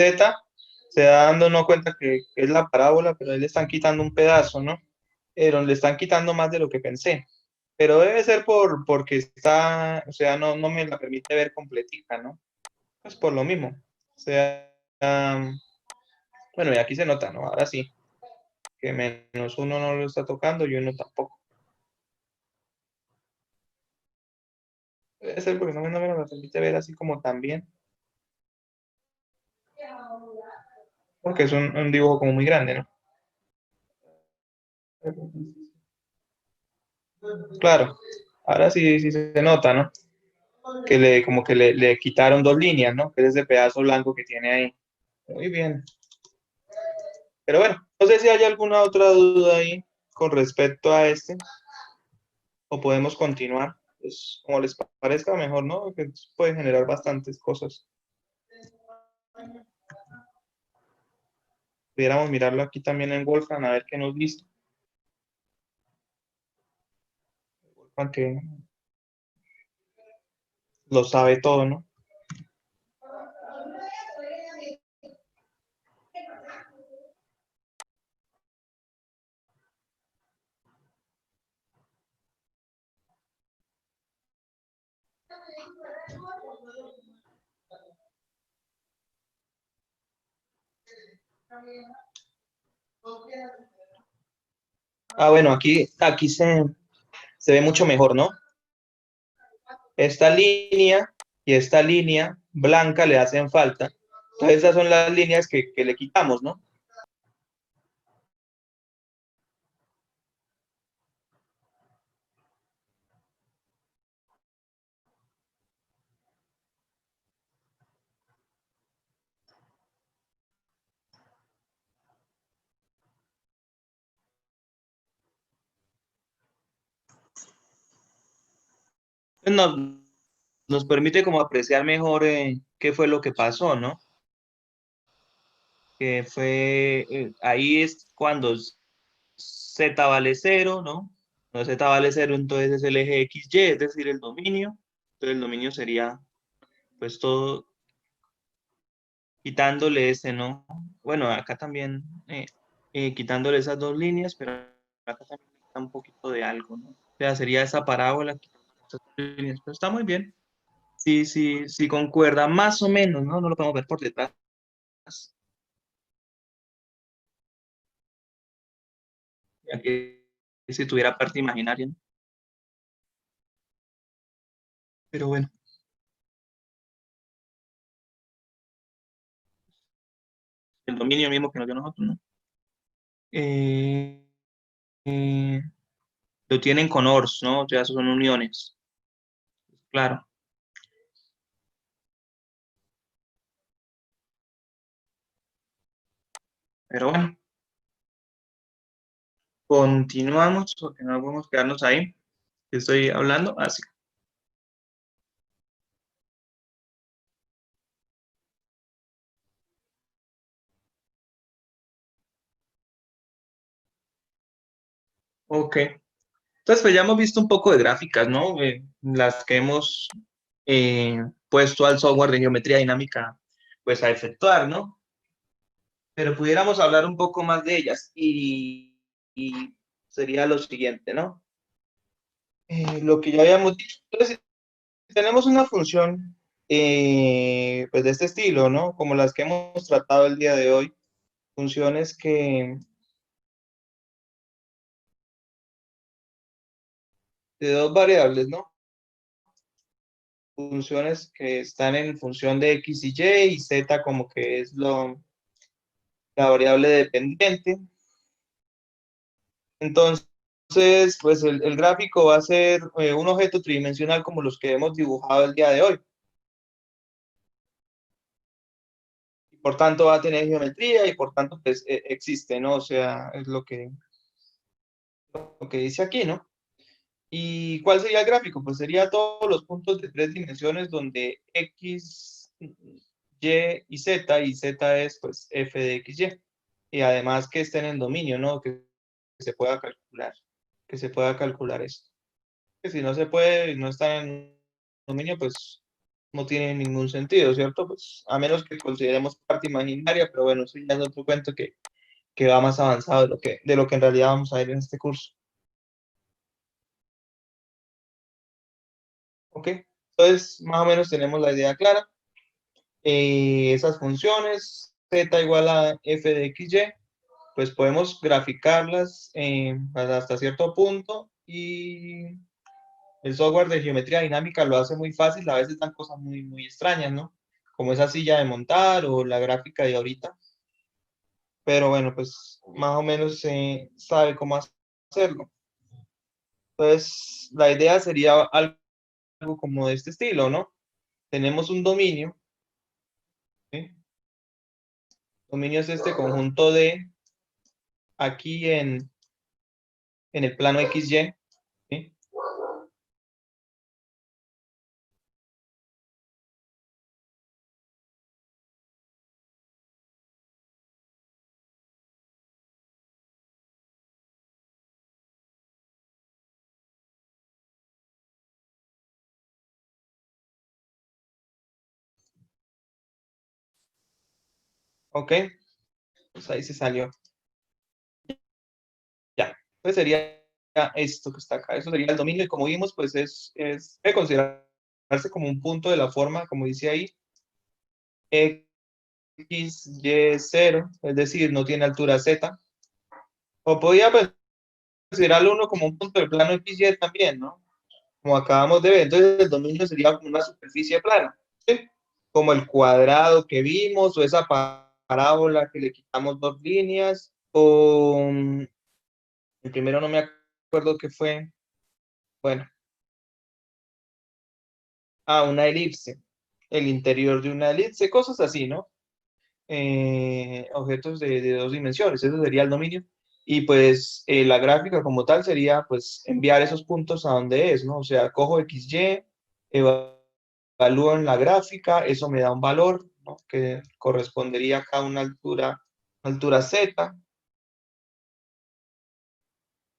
Z, se da dando no cuenta que es la parábola, pero ahí le están quitando un pedazo, ¿no? Pero le están quitando más de lo que pensé. Pero debe ser porque está, o sea, no me la permite ver completica, ¿no? Pues por lo mismo. O sea, bueno, y aquí se nota, ¿no? Ahora sí, que menos uno no lo está tocando y uno tampoco. Debe ser porque no me la permite ver así como tan bien, porque es un dibujo como muy grande, ¿no? Claro, ahora sí, sí se nota, ¿no? Que como que le quitaron dos líneas, ¿no? Que es ese pedazo blanco que tiene ahí. Muy bien. Pero bueno, no sé si hay alguna otra duda ahí con respecto a este, o podemos continuar. Pues como les parezca mejor, ¿no? Que puede generar bastantes cosas. Pudiéramos mirarlo aquí también en Wolfram, a ver qué nos dice. Wolfram que lo sabe todo, ¿no? Ah, bueno, aquí se ve mucho mejor, ¿no? Esta línea y esta línea blanca le hacen falta. Entonces esas son las líneas que le quitamos, ¿no? Nos, nos permite como apreciar mejor qué fue lo que pasó, ¿no? Que fue, ahí es cuando z vale cero, ¿no? Cuando z vale cero, entonces es el eje XY, es decir, el dominio. Entonces el dominio sería, pues todo quitándole ese, ¿no? Bueno, acá también quitándole esas dos líneas, pero acá también está un poquito de algo, ¿no? O sea, sería esa parábola quitando esas dos líneas, pero está muy bien. Sí, sí, sí concuerda, más o menos, ¿no? No lo podemos ver por detrás. Ya que si tuviera parte imaginaria, ¿no? Pero bueno, el dominio mismo que nos dio nosotros, ¿no? Eh, eh, lo tienen con ORs, ¿no? O sea, son uniones, claro. Pero bueno, continuamos porque no podemos quedarnos ahí. Estoy hablando así. Ok. Entonces, pues ya hemos visto un poco de gráficas, ¿no? Las que hemos puesto al software de geometría dinámica, pues a efectuar, ¿no? Pero pudiéramos hablar un poco más de ellas y sería lo siguiente, ¿no? Lo que ya habíamos dicho. Entonces, si tenemos una función, pues de este estilo, ¿no? Como las que hemos tratado el día de hoy, funciones de dos variables, ¿no? Funciones que están en función de x y z como que es la variable dependiente. Entonces, pues el gráfico va a ser un objeto tridimensional como los que hemos dibujado el día de hoy. Y por tanto va a tener geometría y por tanto pues existe, ¿no? O sea, es lo que dice aquí, ¿no? ¿Y cuál sería el gráfico? Pues sería todos los puntos de tres dimensiones donde x, y z es pues f de x, y. Y además que esté en el dominio, ¿no? Que se pueda calcular, que se pueda calcular esto. Que si no se puede, no está en el dominio, pues no tiene ningún sentido, ¿cierto? Pues a menos que consideremos parte imaginaria, pero bueno, eso ya es otro cuento que va más avanzado de lo que en realidad vamos a ver en este curso. ¿Ok? Entonces, más o menos tenemos la idea clara. Esas funciones, z igual a f de x, y, pues podemos graficarlas hasta cierto punto y el software de geometría dinámica lo hace muy fácil, a veces dan cosas muy, muy extrañas, ¿no? Como esa silla de montar o la gráfica de ahorita, pero bueno, pues más o menos se sabe cómo hacerlo. Entonces, la idea sería algo como de este estilo, ¿no? Tenemos un dominio, ¿sí? Dominio es este conjunto de aquí en el plano XY, ¿sí? ¿Ok? Pues ahí se salió. Ya. Pues sería esto que está acá. Eso sería el dominio y como vimos, pues debe considerarse como un punto de la forma, como dice ahí, x, y, 0, es decir, no tiene altura z. O podría pues, considerarlo uno como un punto del plano x, y también, ¿no? Como acabamos de ver. Entonces el dominio sería como una superficie plana, ¿sí? Como el cuadrado que vimos o esa parábola que le quitamos dos líneas o el primero no me acuerdo qué fue. Bueno, una elipse, el interior de una elipse, cosas así, ¿no? Objetos de dos dimensiones, eso sería el dominio. Y pues la gráfica como tal sería pues enviar esos puntos a donde es, ¿no? O sea, cojo XY, evalúo en la gráfica, eso me da un valor, ¿no? Que correspondería acá a una altura Z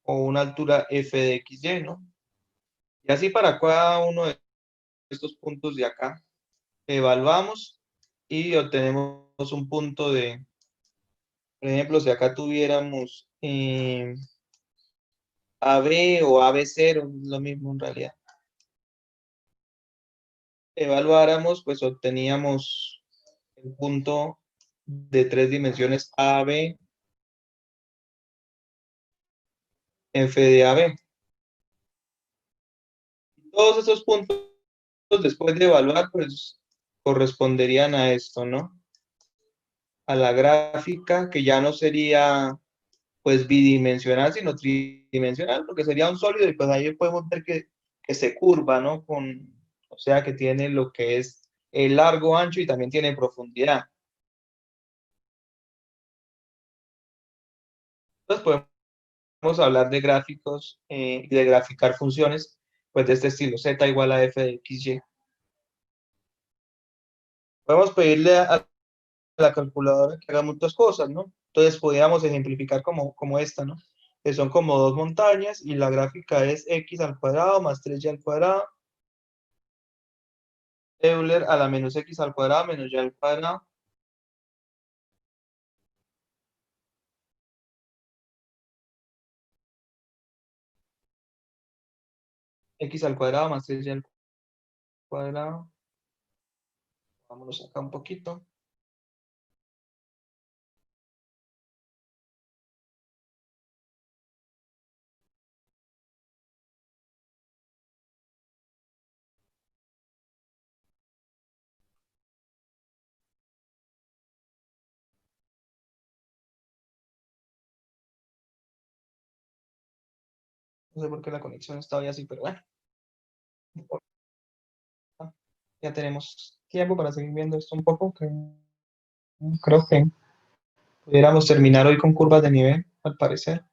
o una altura F de XY, ¿no? Y así para cada uno de estos puntos de acá, evaluamos y obtenemos un punto de, por ejemplo, si acá tuviéramos AB o AB0, es lo mismo en realidad, evaluáramos, pues obteníamos el punto de tres dimensiones AB, F de AB. Todos esos puntos después de evaluar, pues corresponderían a esto, ¿no? A la gráfica, que ya no sería pues bidimensional, sino tridimensional, porque sería un sólido y pues ahí podemos ver que se curva, ¿no? O sea, que tiene lo que es el largo, ancho y también tiene profundidad. Entonces podemos hablar de gráficos y de graficar funciones, pues de este estilo, z igual a f de x, y. Podemos pedirle a la calculadora que haga muchas cosas, ¿no? Entonces podríamos ejemplificar como esta, ¿no? Que son como dos montañas y la gráfica es x al cuadrado más 3y al cuadrado Euler a la menos x al cuadrado menos y al cuadrado, x al cuadrado más 3y al cuadrado. Vámonos acá un poquito. No sé por qué la conexión está hoy así, pero bueno, no importa. Ya tenemos tiempo para seguir viendo esto un poco, que creo que pudiéramos terminar hoy con curvas de nivel, al parecer.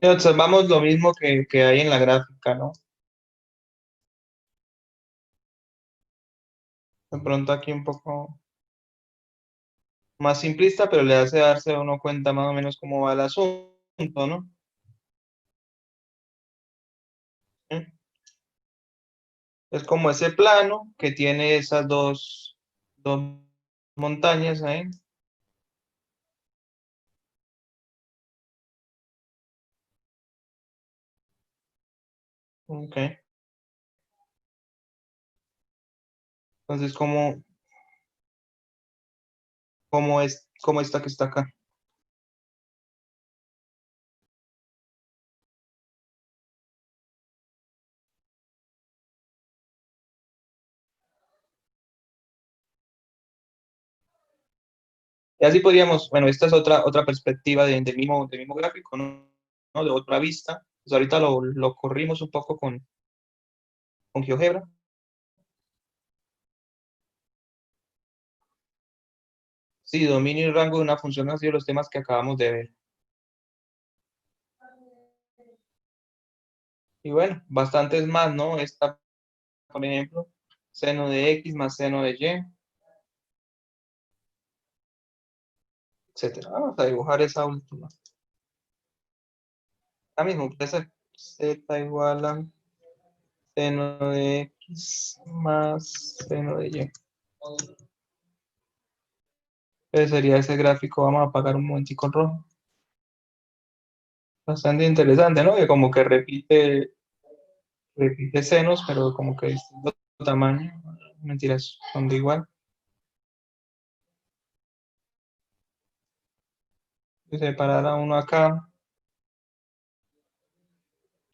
Y observamos lo mismo que hay en la gráfica, ¿no? De pronto aquí un poco más simplista, pero le hace darse a uno cuenta más o menos cómo va el asunto, ¿no? ¿Sí? Es como ese plano que tiene esas dos montañas ahí. Ok. Entonces, cómo esta que está acá? Y así podríamos, bueno, esta es otra perspectiva del mismo gráfico, ¿no? ¿No? De otra vista. Pues ahorita lo corrimos un poco con GeoGebra. Sí, dominio y rango de una función han sido los temas que acabamos de ver. Y bueno, bastantes más, ¿no? Esta, por ejemplo, seno de X más seno de Y, etcétera. Vamos a dibujar esa última. La misma, puede ser Z igual a seno de X más seno de Y. Ese sería ese gráfico. Vamos a apagar un momentico en rojo. Bastante interesante, ¿no? Que como que repite senos, pero como que distinto tamaño. Mentiras, son de igual. Si separara uno acá,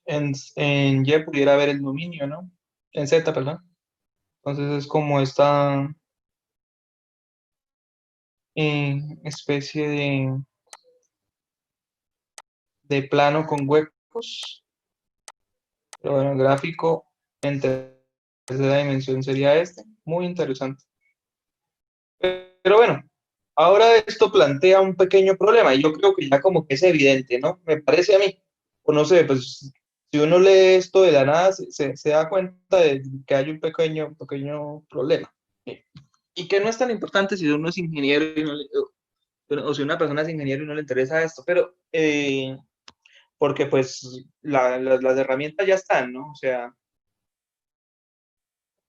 en Y pudiera haber el dominio, ¿no? En Z, perdón. Entonces es como esta especie de plano con huecos. Pero bueno, el gráfico en tercera dimensión sería este. Muy interesante. Pero bueno, ahora esto plantea un pequeño problema y yo creo que ya como que es evidente, ¿no? Me parece a mí. O no sé, pues si uno lee esto de la nada, se da cuenta de que hay un pequeño problema. ¿Sí? Y que no es tan importante si uno es ingeniero y o si una persona es ingeniero y no le interesa esto, pero porque pues las herramientas ya están, ¿no? O sea,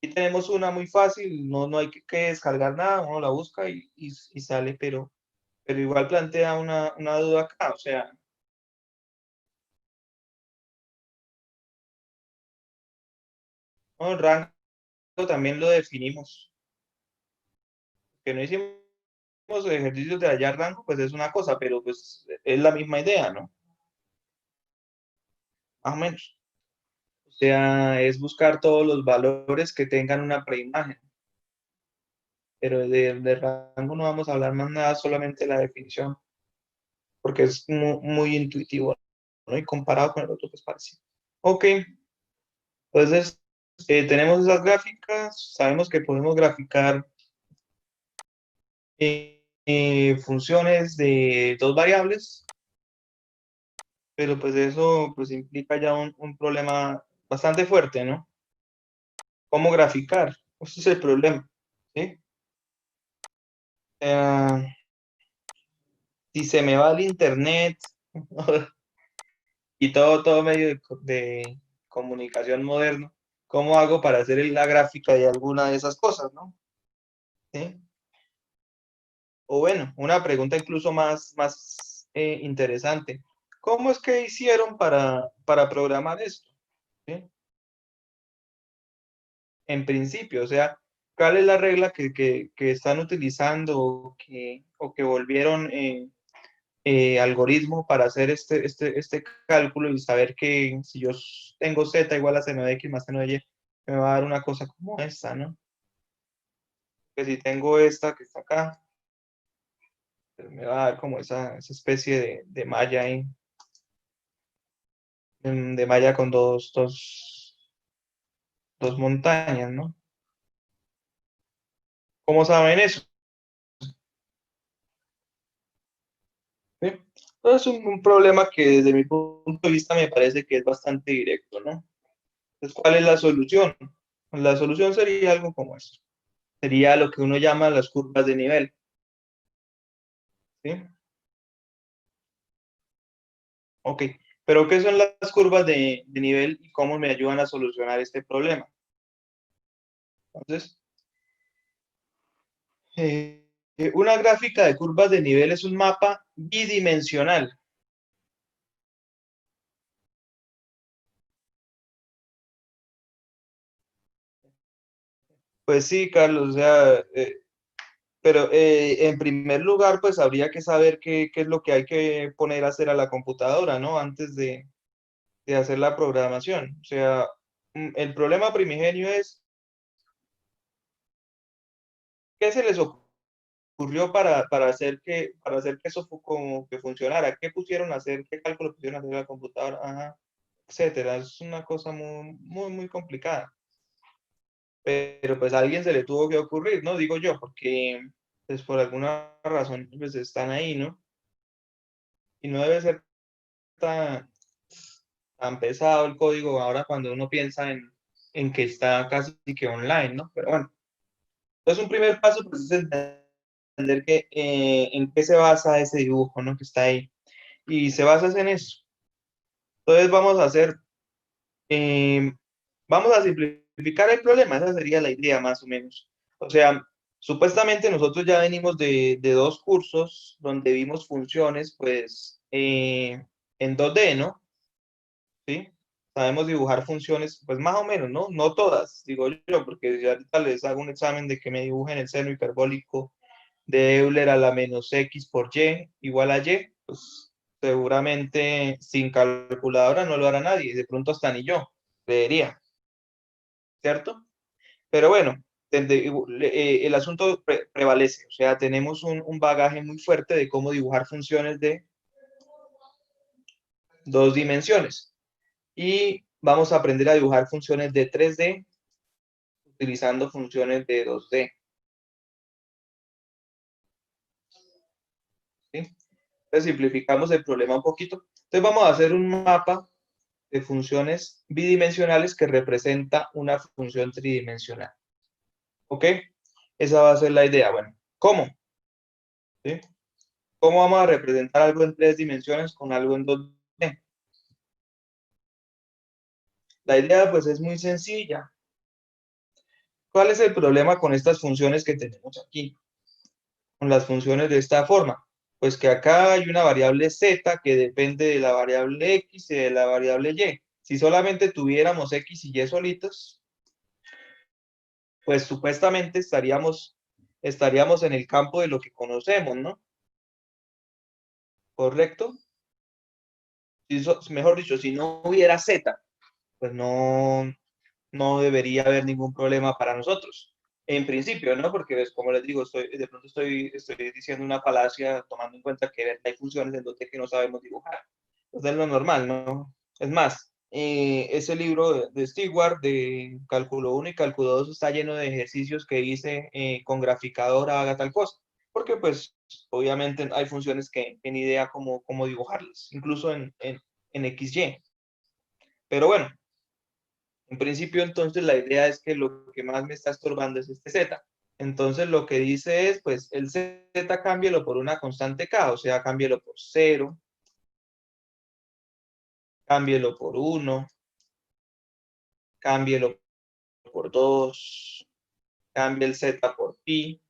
aquí tenemos una muy fácil, no hay que descargar nada, uno la busca y sale, pero igual plantea una duda acá, o sea, ¿no? El rango también lo definimos, que no hicimos ejercicios de hallar rango, pues es una cosa, pero pues es la misma idea, ¿no? Más o menos. O sea, es buscar todos los valores que tengan una preimagen, pero de rango no vamos a hablar más nada, solamente la definición, porque es muy intuitivo, ¿no? Y comparado con el otro, pues parece. Ok, entonces tenemos esas gráficas, sabemos que podemos graficar funciones de dos variables, pero pues eso pues implica ya un problema bastante fuerte, ¿no? ¿Cómo graficar? Ese es el problema, ¿sí? Eh, si se me va el internet y todo medio de comunicación moderno, ¿cómo hago para hacer la gráfica de alguna de esas cosas, ¿no? ¿Sí? O bueno, una pregunta incluso más interesante. ¿Cómo es que hicieron para programar esto? ¿Sí? En principio, o sea, ¿cuál es la regla que están utilizando o que volvieron algoritmo para hacer este cálculo y saber que si yo tengo z igual a seno de x más seno de y, me va a dar una cosa como esta, ¿no? Que si tengo esta que está acá, pues me va a dar como esa especie de malla ahí, de malla con dos montañas, ¿no? ¿Cómo saben eso? ¿Sí? Es un problema que desde mi punto de vista me parece que es bastante directo, ¿no? Entonces, ¿cuál es la solución? La solución sería algo como esto. Sería lo que uno llama las curvas de nivel, ¿sí? Ok, pero ¿qué son las curvas de nivel y cómo me ayudan a solucionar este problema? Entonces, una gráfica de curvas de nivel es un mapa bidimensional. Pues sí, Carlos, o sea, pero en primer lugar, pues habría que saber qué es lo que hay que poner a hacer a la computadora, ¿no? Antes de hacer la programación. O sea, el problema primigenio es qué se les ocurrió para hacer que eso como que funcionara, qué pusieron a hacer, qué cálculo pusieron a hacer a la computadora, ajá, etcétera. Es una cosa muy complicada. Pero pues a alguien se le tuvo que ocurrir, ¿no? Digo yo, porque pues por alguna razón pues están ahí, ¿no? Y no debe ser tan, tan pesado el código ahora cuando uno piensa en que está casi que online, ¿no? Pero bueno, entonces un primer paso pues es entender en qué se basa ese dibujo, ¿no? Que está ahí. Y se basa en eso. Entonces eh, vamos a simplificar el problema, esa sería la idea más o menos. O sea, supuestamente nosotros ya venimos de dos cursos donde vimos funciones, pues, en 2D, ¿no? ¿Sí? Sabemos dibujar funciones, pues más o menos, ¿no? No todas, digo yo, porque ya ahorita les hago un examen de que me dibujen el seno hiperbólico de Euler a la menos x por y igual a y, pues seguramente sin calculadora no lo hará nadie, de pronto hasta ni yo, creería, ¿cierto? Pero bueno, el asunto prevalece, o sea, tenemos un bagaje muy fuerte de cómo dibujar funciones de dos dimensiones y vamos a aprender a dibujar funciones de 3D utilizando funciones de 2D, ¿sí? Entonces simplificamos el problema un poquito. Entonces vamos a hacer un mapa de funciones bidimensionales que representa una función tridimensional. ¿Ok? Esa va a ser la idea. Bueno, ¿cómo? ¿Sí? ¿Cómo vamos a representar algo en tres dimensiones con algo en dos D? La idea pues es muy sencilla. ¿Cuál es el problema con estas funciones que tenemos aquí? Con las funciones de esta forma. Pues que acá hay una variable z que depende de la variable x y de la variable y. Si solamente tuviéramos x y y solitos, pues supuestamente estaríamos en el campo de lo que conocemos, ¿no? ¿Correcto? Mejor dicho, si no hubiera z, pues no debería haber ningún problema para nosotros. En principio, ¿no? Porque, pues, como les digo, de pronto estoy diciendo una falacia tomando en cuenta que hay funciones en donde que no sabemos dibujar. Entonces es lo normal, ¿no? Es más, ese libro de Stewart de Cálculo 1 y Cálculo 2 está lleno de ejercicios que dice con graficadora haga tal cosa. Porque, pues, obviamente hay funciones que ni idea cómo dibujarlas, incluso en XY. Pero bueno, en principio, entonces, la idea es que lo que más me está estorbando es este z. Entonces, lo que dice es, pues, el z cámbielo por una constante k, o sea, cámbielo por 0, cámbielo por 1, cámbielo por 2, cambie el z por pi.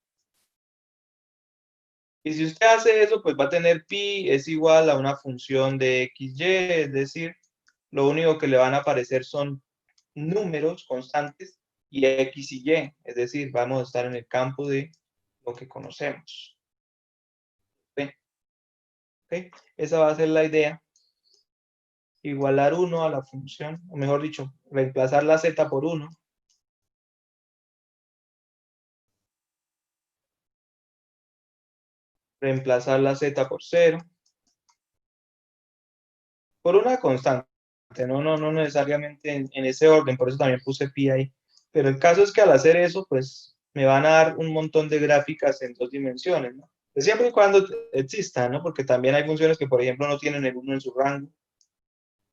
Y si usted hace eso, pues va a tener pi es igual a una función de xy, es decir, lo único que le van a aparecer son números constantes y x y y, es decir, vamos a estar en el campo de lo que conocemos. ¿Sí? ¿Okay? Esa va a ser la idea. Igualar 1 a la función, o mejor dicho, reemplazar la z por 1, reemplazar la z por 0, por una constante. No necesariamente en ese orden, por eso también puse pi ahí. Pero el caso es que al hacer eso, pues me van a dar un montón de gráficas en dos dimensiones, ¿no? Siempre y cuando exista, ¿no? Porque también hay funciones que, por ejemplo, no tienen el 1 en su rango.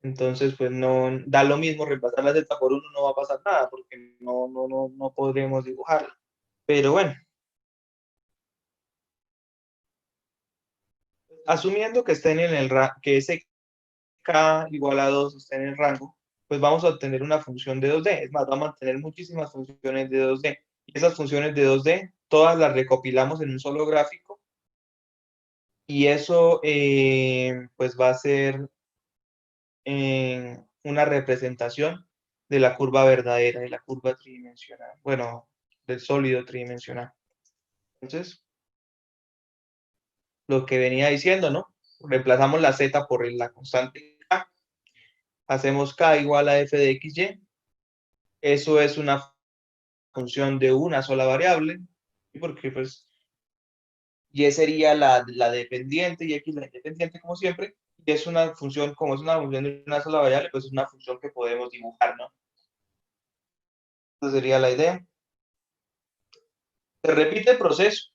Entonces, pues no da lo mismo reemplazar la z por 1, no va a pasar nada, porque no podremos dibujarla. Pero bueno, asumiendo que estén en el que ese k igual a 2 esté en el rango, pues vamos a obtener una función de 2D. Es más, vamos a tener muchísimas funciones de 2D. Y esas funciones de 2D, todas las recopilamos en un solo gráfico. Y eso, pues va a ser una representación de la curva verdadera, de la curva tridimensional. Bueno, del sólido tridimensional. Entonces, lo que venía diciendo, ¿no? Reemplazamos la z por la constante k, hacemos k igual a f de xy. Eso es una función de una sola variable, porque pues y sería la dependiente y x la independiente como siempre, y es una función, como es una función de una sola variable, pues es una función que podemos dibujar, ¿no? Esa sería la idea. Se repite el proceso,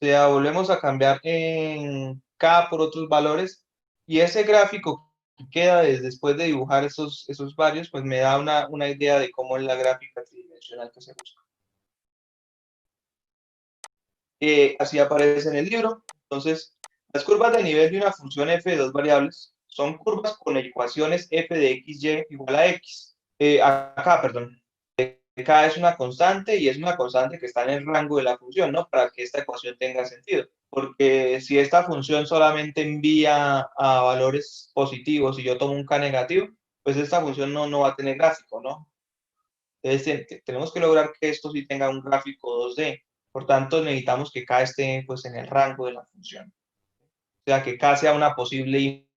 o sea, volvemos a cambiar en k por otros valores, y ese gráfico que queda después de dibujar esos varios, pues me da una idea de cómo es la gráfica tridimensional que se busca. Así aparece en el libro. Entonces, las curvas de nivel de una función f de dos variables son curvas con ecuaciones f de xy igual a x. Acá, perdón. K es una constante y es una constante que está en el rango de la función, ¿no? Para que esta ecuación tenga sentido. Porque si esta función solamente envía a valores positivos y yo tomo un k negativo, pues esta función no va a tener gráfico, ¿no? Entonces, tenemos que lograr que esto sí tenga un gráfico 2D. Por tanto, necesitamos que K esté pues, en el rango de la función. O sea, que K sea una posible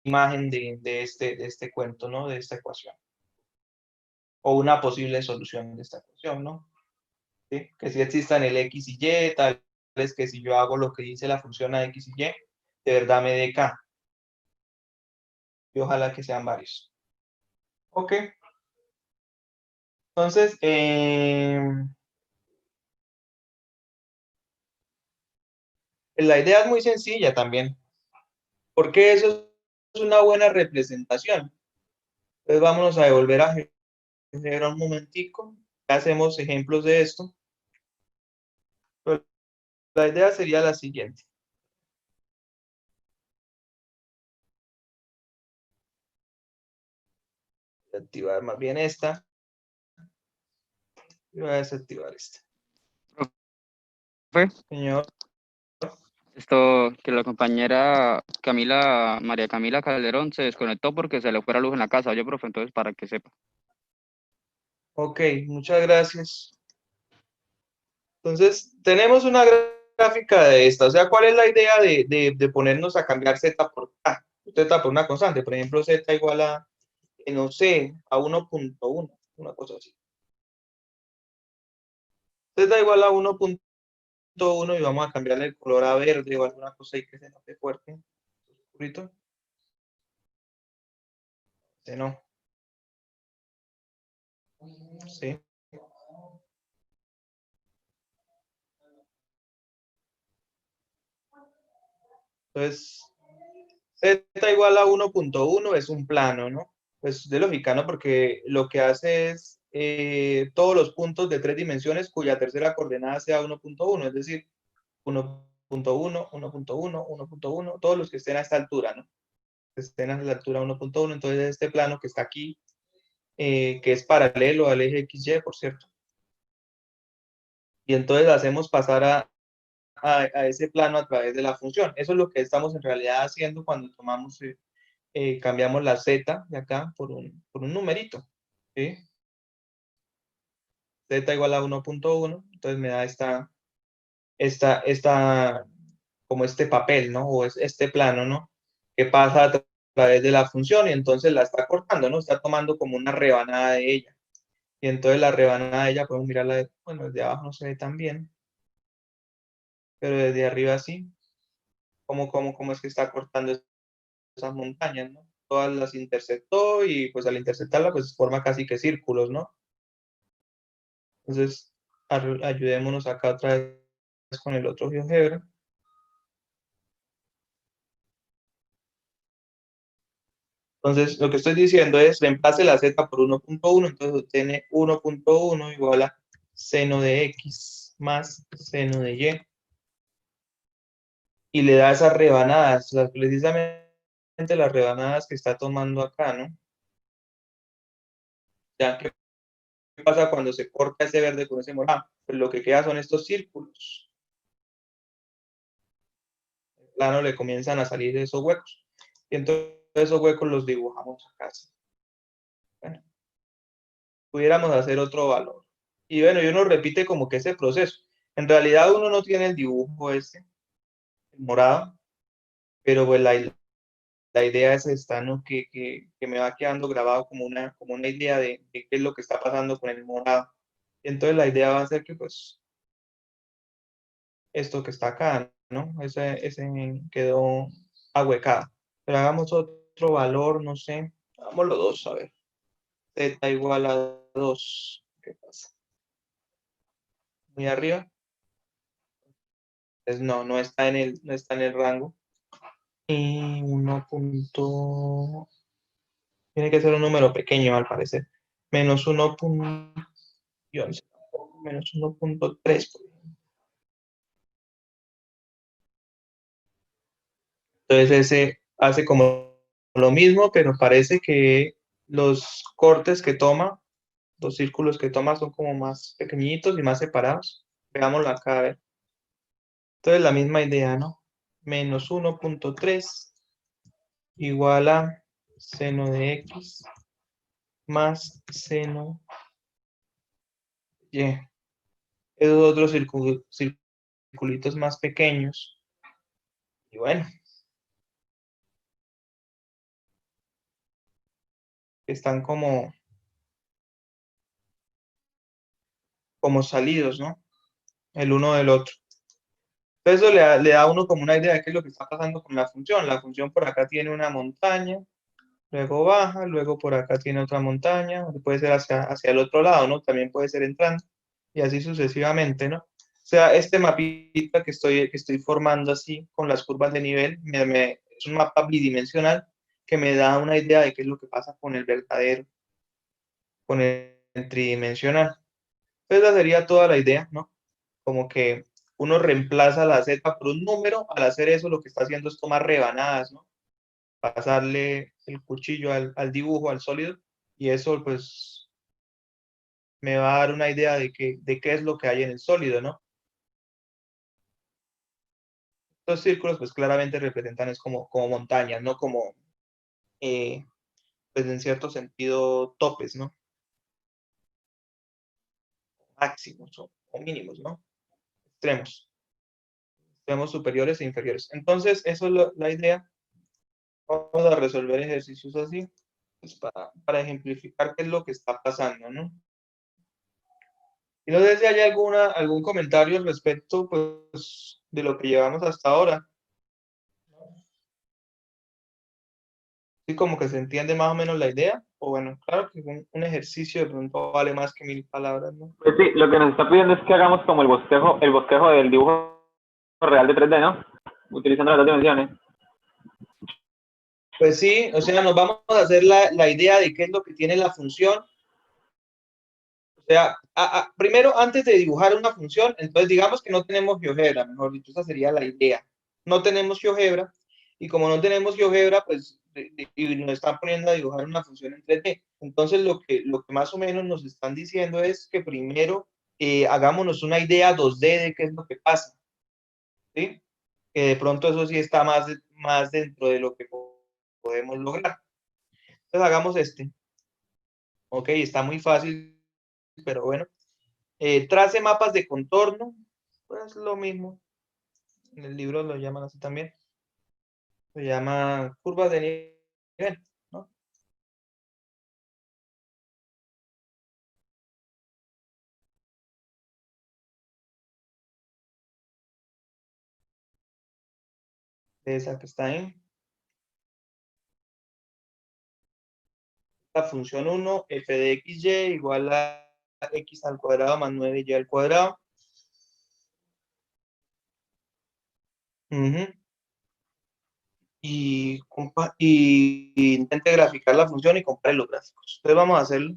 imagen de este cuento, ¿no? De esta ecuación. O una posible solución de esta ecuación, ¿no? ¿Sí? Que si existan el X y Y, tal vez que si yo hago lo que dice la función a X y Y, de verdad me dé K. Y ojalá que sean varios. Ok. Entonces, la idea es muy sencilla también. Porque eso es una buena representación. Entonces vámonos a devolver a Genera un momentico. Hacemos ejemplos de esto. Pero la idea sería la siguiente. Voy a activar más bien esta. Y voy a desactivar esta. Fue Señor. esto que la compañera Camila, María Camila Calderón se desconectó porque se le fue la luz en la casa. Oye, profe, entonces para que sepa. Ok, muchas gracias. Entonces, tenemos una gráfica de esta. O sea, ¿cuál es la idea de ponernos a cambiar z por k? Z por una constante. Por ejemplo, z igual a, no sé, a 1.1. Una cosa así. Z igual a 1.1 y vamos a cambiarle el color a verde o alguna cosa ahí que se note fuerte. Oscurito. No. Sí. Entonces, z igual a 1.1 es un plano, ¿no? Pues de lógica, ¿no? Porque lo que hace es todos los puntos de tres dimensiones cuya tercera coordenada sea 1.1, es decir, 1.1, 1.1, 1.1, todos los que estén a esta altura, ¿no? Que estén a la altura 1.1, entonces este plano que está aquí, que es paralelo al eje XY, por cierto. Y entonces hacemos pasar a ese plano a través de la función. Eso es lo que estamos en realidad haciendo cuando tomamos, cambiamos la z de acá por un numerito. ¿Sí? Z igual a 1.1, entonces me da como este papel, ¿no? O este plano, ¿no? Que pasa a través de la función y entonces la está cortando, ¿no? Está tomando como una rebanada de ella. Y entonces la rebanada de ella, podemos mirarla, bueno, desde abajo no se ve tan bien, pero desde arriba sí. ¿Cómo es que está cortando esas montañas, ¿no? Todas las interceptó y pues al interceptarla pues forma casi que círculos, ¿no? Entonces ayudémonos acá otra vez con el otro GeoGebra. Entonces, lo que estoy diciendo es, reemplace la z por 1.1, entonces obtiene 1.1 igual a seno de x más seno de y. Y le da esas rebanadas, precisamente las rebanadas que está tomando acá, ¿no? Ya, ¿qué pasa cuando se corta ese verde con ese morado? Pues lo que queda son estos círculos. El plano le comienzan a salir esos huecos. Y entonces esos huecos los dibujamos acá. Bueno, pudiéramos hacer otro valor. Y bueno, y uno repite como que ese proceso. En realidad uno no tiene el dibujo este, el morado, pero pues la idea es esta, ¿no? Que me va quedando grabado como una idea de qué es lo que está pasando con el morado. Y entonces la idea va a ser que pues esto que está acá, ¿no? Ese quedó ahuecado. Pero hagamos otro valor, no sé. Hagámoslo 2, a ver. Z igual a 2. ¿Qué pasa? Muy arriba. Pues no está no está en el rango. Y 1 punto... Tiene que ser un número pequeño, al parecer. Menos 1 punto... Yo no sé, menos 1.3. Entonces ese hace como lo mismo, pero parece que los cortes que toma, los círculos que toma son como más pequeñitos y más separados. Veámoslo acá, a ver. Entonces la misma idea, ¿no? Menos 1.3 igual a seno de x más seno y. Esos otros circulitos más pequeños. Y bueno, están como salidos, ¿no? El uno del otro. Entonces eso le da a uno como una idea de qué es lo que está pasando con la función. La función por acá tiene una montaña, luego baja, luego por acá tiene otra montaña, puede ser hacia el otro lado, ¿no? También puede ser entrando, y así sucesivamente, ¿no? O sea, este mapita que estoy formando así, con las curvas de nivel, es un mapa bidimensional que me da una idea de qué es lo que pasa con el verdadero, con el tridimensional. Entonces esa sería toda la idea, ¿no? Como que uno reemplaza la Z por un número, al hacer eso lo que está haciendo es tomar rebanadas, ¿no? Pasarle el cuchillo al dibujo, al sólido, y eso pues me va a dar una idea de qué es lo que hay en el sólido, ¿no? Los círculos pues claramente representan es como montañas, ¿no? Como, eh, pues en cierto sentido, topes, ¿no? Máximos o mínimos, ¿no? Extremos, extremos superiores e inferiores. Entonces, eso es la idea. Vamos a resolver ejercicios así, pues para ejemplificar qué es lo que está pasando, ¿no? Y no sé si hay algún comentario al respecto, pues, de lo que llevamos hasta ahora. Sí, como que se entiende más o menos la idea, o bueno, claro que un ejercicio de pronto vale más que 1000 palabras, ¿no? Pues sí, lo que nos está pidiendo es que hagamos como el bosquejo del dibujo real de 3D, ¿no? Utilizando las dos dimensiones. Pues sí, o sea, nos vamos a hacer la idea de qué es lo que tiene la función. O sea, primero, antes de dibujar una función, entonces digamos que no tenemos GeoGebra, mejor dicho, esa sería la idea. No tenemos GeoGebra, y como no tenemos GeoGebra, pues y nos están poniendo a dibujar una función en 3D. Entonces, lo que más o menos nos están diciendo es que primero hagámonos una idea 2D de qué es lo que pasa, ¿sí? Que de pronto eso sí está más dentro de lo que podemos lograr. Entonces, hagamos este. Ok, está muy fácil, pero bueno. Trace mapas de contorno, pues lo mismo. En el libro lo llaman así también. Se llama curvas de nivel, ¿no? De esa que está ahí. La función 1, f de xy igual a x al cuadrado más 9y al cuadrado. Ujú. Y intente graficar la función y compare los gráficos. Entonces vamos a hacerlo.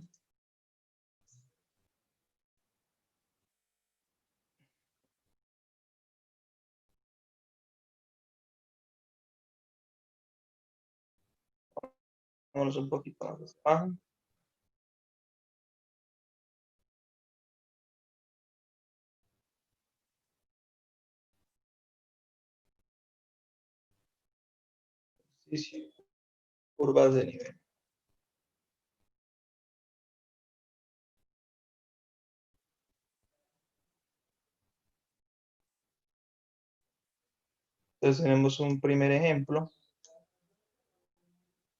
Vámonos un poquito más abajo. Sí, sí, curvas de nivel. Entonces tenemos un primer ejemplo,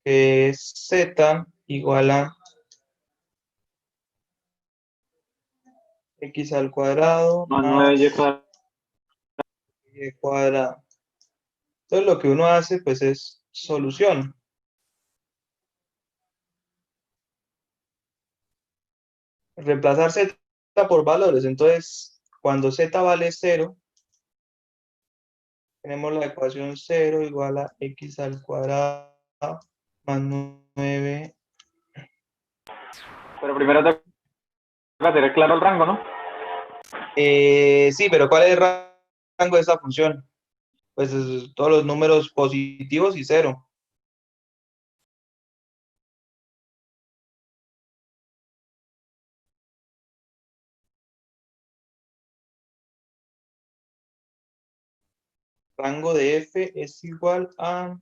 que es z igual a x al cuadrado Más más 9y cuadrado. y cuadrado. Entonces lo que uno hace pues es solución. Reemplazar z por valores. Entonces, cuando z vale 0, tenemos la ecuación 0 igual a x al cuadrado más 9. Pero primero tengo que tener claro el rango, ¿no? Sí, pero ¿cuál es el rango de esta función? Pues todos los números positivos y 0. Rango de f es igual a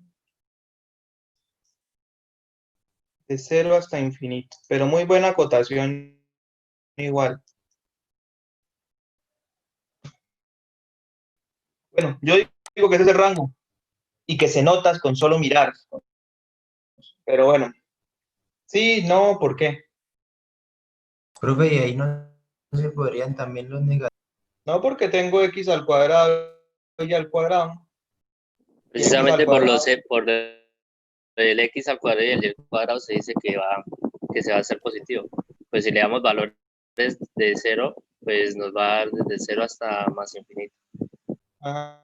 de 0 hasta infinito. Pero muy buena acotación igual. Bueno, yo digo que ese es el rango y que se nota con solo mirar. Pero bueno, sí, no, ¿por qué? Profe, y ahí no se podrían también los negativos. No, porque tengo x al cuadrado y al cuadrado. Y x al Precisamente cuadrado. por el x al cuadrado y el y cuadrado se dice que se va a hacer positivo. Pues si le damos valores de 0, pues nos va a dar desde 0 hasta más infinito. Ajá.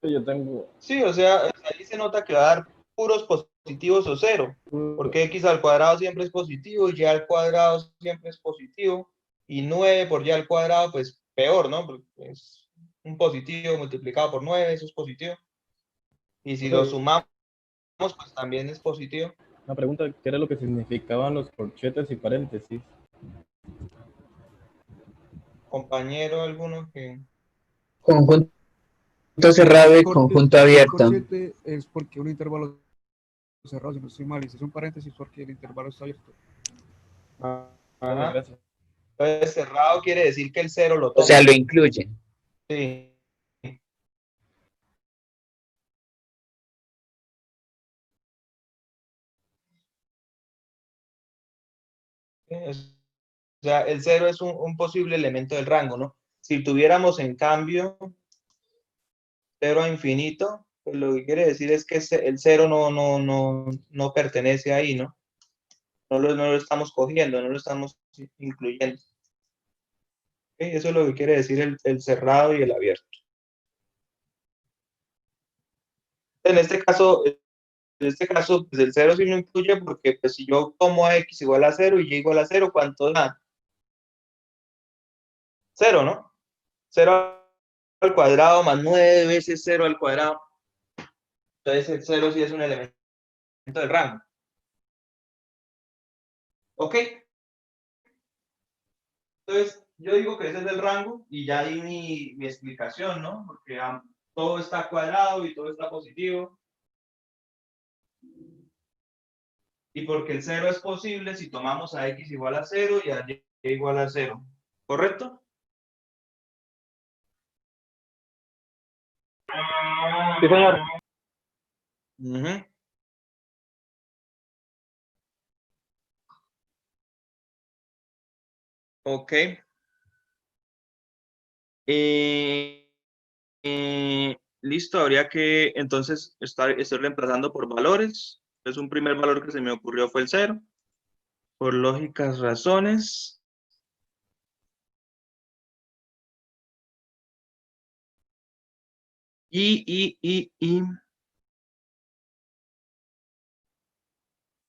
Yo tengo. Sí, o sea, ahí se nota que va a dar puros positivos o 0. Porque x al cuadrado siempre es positivo, y y al cuadrado siempre es positivo. Y 9 por y al cuadrado, pues peor, ¿no? Porque es un positivo multiplicado por 9, eso es positivo. Y si lo sumamos, pues también es positivo. Una pregunta, ¿qué era lo que significaban los corchetes y paréntesis? Compañero, alguno que... Conjunto cerrado y Corte- conjunto el abierto. corchete es porque un intervalo cerrado, si no estoy mal, y si es un paréntesis porque el intervalo está abierto. Vale, Ajá. gracias. Entonces, cerrado quiere decir que el 0 lo O toma. sea, lo incluye. Sí. O sea, el 0 es un posible elemento del rango, ¿no? Si tuviéramos, en cambio, 0 a infinito, pues lo que quiere decir es que el 0 no pertenece ahí, ¿no? No lo estamos cogiendo, no lo estamos incluyendo. ¿Ok? Eso es lo que quiere decir el cerrado y el abierto. En este caso, pues el 0 sí lo incluye porque pues, si yo tomo a x igual a 0 y y igual a 0, ¿cuánto da? 0, ¿no? 0 al cuadrado más 9 veces 0 al cuadrado. Entonces el 0 sí es un elemento del rango. ¿Ok? Entonces yo digo que ese es el rango y ya di mi explicación, ¿no? Porque todo está cuadrado y todo está positivo. Y porque el 0 es posible si tomamos a x igual a 0 y a y igual a 0. ¿Correcto? Sí, señor. Uh-huh. Ok. Listo, habría que entonces estoy reemplazando por valores. Entonces un primer valor que se me ocurrió fue el 0. Por lógicas razones. Y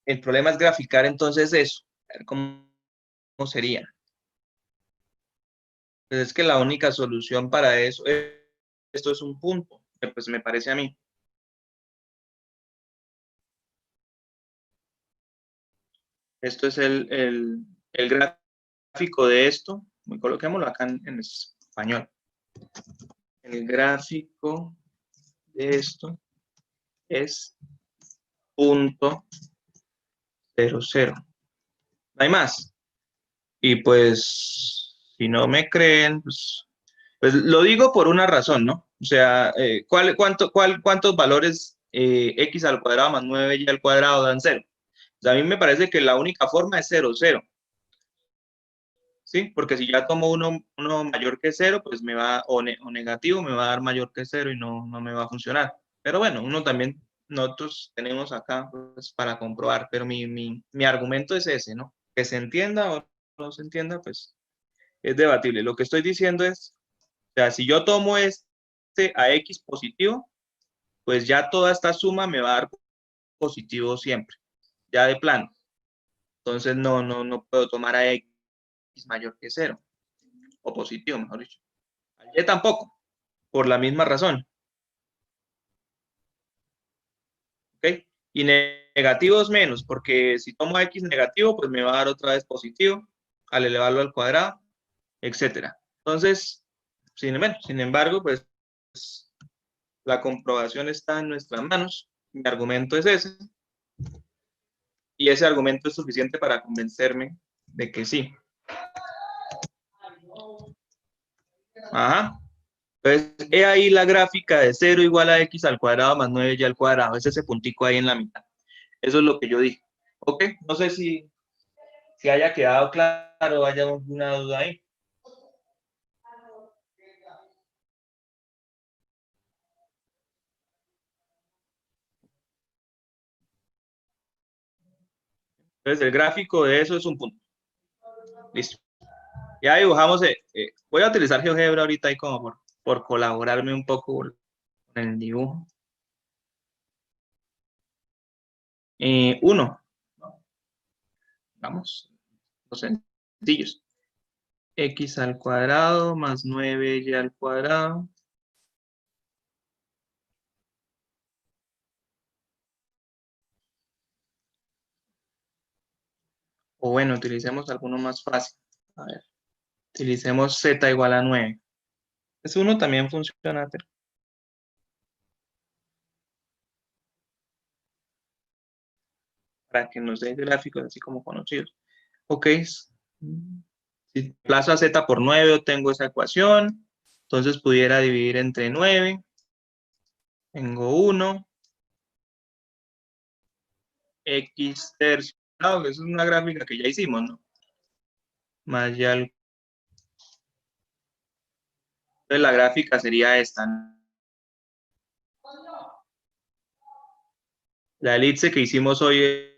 el problema es graficar entonces eso. A ver cómo sería. Pues es que la única solución para eso, esto es un punto, que pues me parece a mí. Esto es el gráfico de esto. Coloquémoslo acá en español. El gráfico de esto es punto 0, 0. No hay más. Y pues, si no me creen, pues lo digo por una razón, ¿no? O sea, ¿cuántos valores x al cuadrado más 9y al cuadrado dan 0? O sea, a mí me parece que la única forma es 0, 0. ¿Sí? Porque si ya tomo uno mayor que 0, pues me va, o negativo, me va a dar mayor que 0 y no me va a funcionar. Pero bueno, nosotros tenemos acá pues, para comprobar, pero mi argumento es ese, ¿no? Que se entienda o no se entienda, pues es debatible. Lo que estoy diciendo es, o sea, si yo tomo este a x positivo, pues ya toda esta suma me va a dar positivo siempre, ya de plano. Entonces no puedo tomar a x mayor que 0, o positivo, mejor dicho. Al y tampoco, por la misma razón. ¿Ok? Y negativos menos, porque si tomo x negativo, pues me va a dar otra vez positivo al elevarlo al cuadrado, etcétera. Entonces, sin embargo, pues la comprobación está en nuestras manos. Mi argumento es ese. Y ese argumento es suficiente para convencerme de que sí. Ajá. Entonces, he ahí la gráfica de 0 igual a x al cuadrado más 9y al cuadrado. Es ese puntico ahí en la mitad. Eso es lo que yo dije. ¿Ok? No sé si haya quedado claro, haya alguna duda ahí. Entonces, el gráfico de eso es un punto. Listo. Ya dibujamos. Voy a utilizar GeoGebra ahorita ahí como por colaborarme un poco con el dibujo. 1. Vamos. Los sencillos. X al cuadrado más 9y al cuadrado. O bueno, utilicemos alguno más fácil. A ver, utilicemos z igual a 9. Es 1 también funciona, pero para que nos dé gráficos así como conocidos. Ok, si plazo a z por 9 obtengo esa ecuación, entonces pudiera dividir entre 9. Tengo 1. X tercio. Claro, eso es una gráfica que ya hicimos, ¿no? Más ya entonces la gráfica sería esta, ¿no? La elipse que hicimos hoy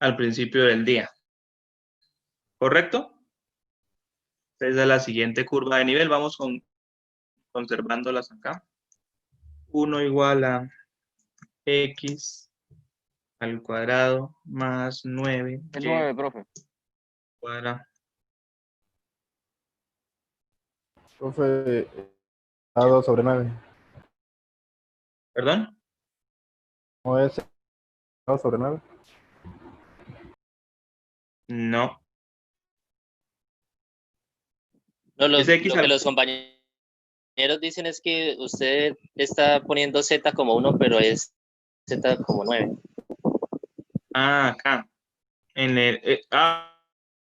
al principio del día. ¿Correcto? Esa es la siguiente curva de nivel. Vamos conservándolas acá. 1 igual a x al cuadrado más 9. El 9, profe. Cuadrado. Profe, a 2 sobre 9. ¿Perdón? ¿No es 2 sobre 9? No. No, Es x lo que los compañeros dicen es que usted está poniendo z como 1, pero es z como 9. acá. En el,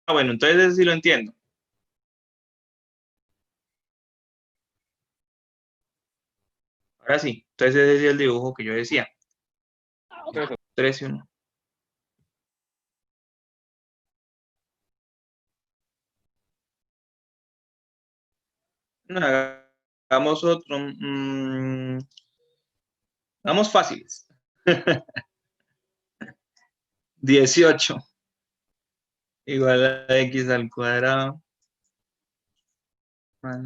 bueno, entonces ese sí lo entiendo. Ahora sí. Entonces ese es el dibujo que yo decía. 3 y 1. Hagamos otro. Vamos fáciles. 18 igual a x al cuadrado más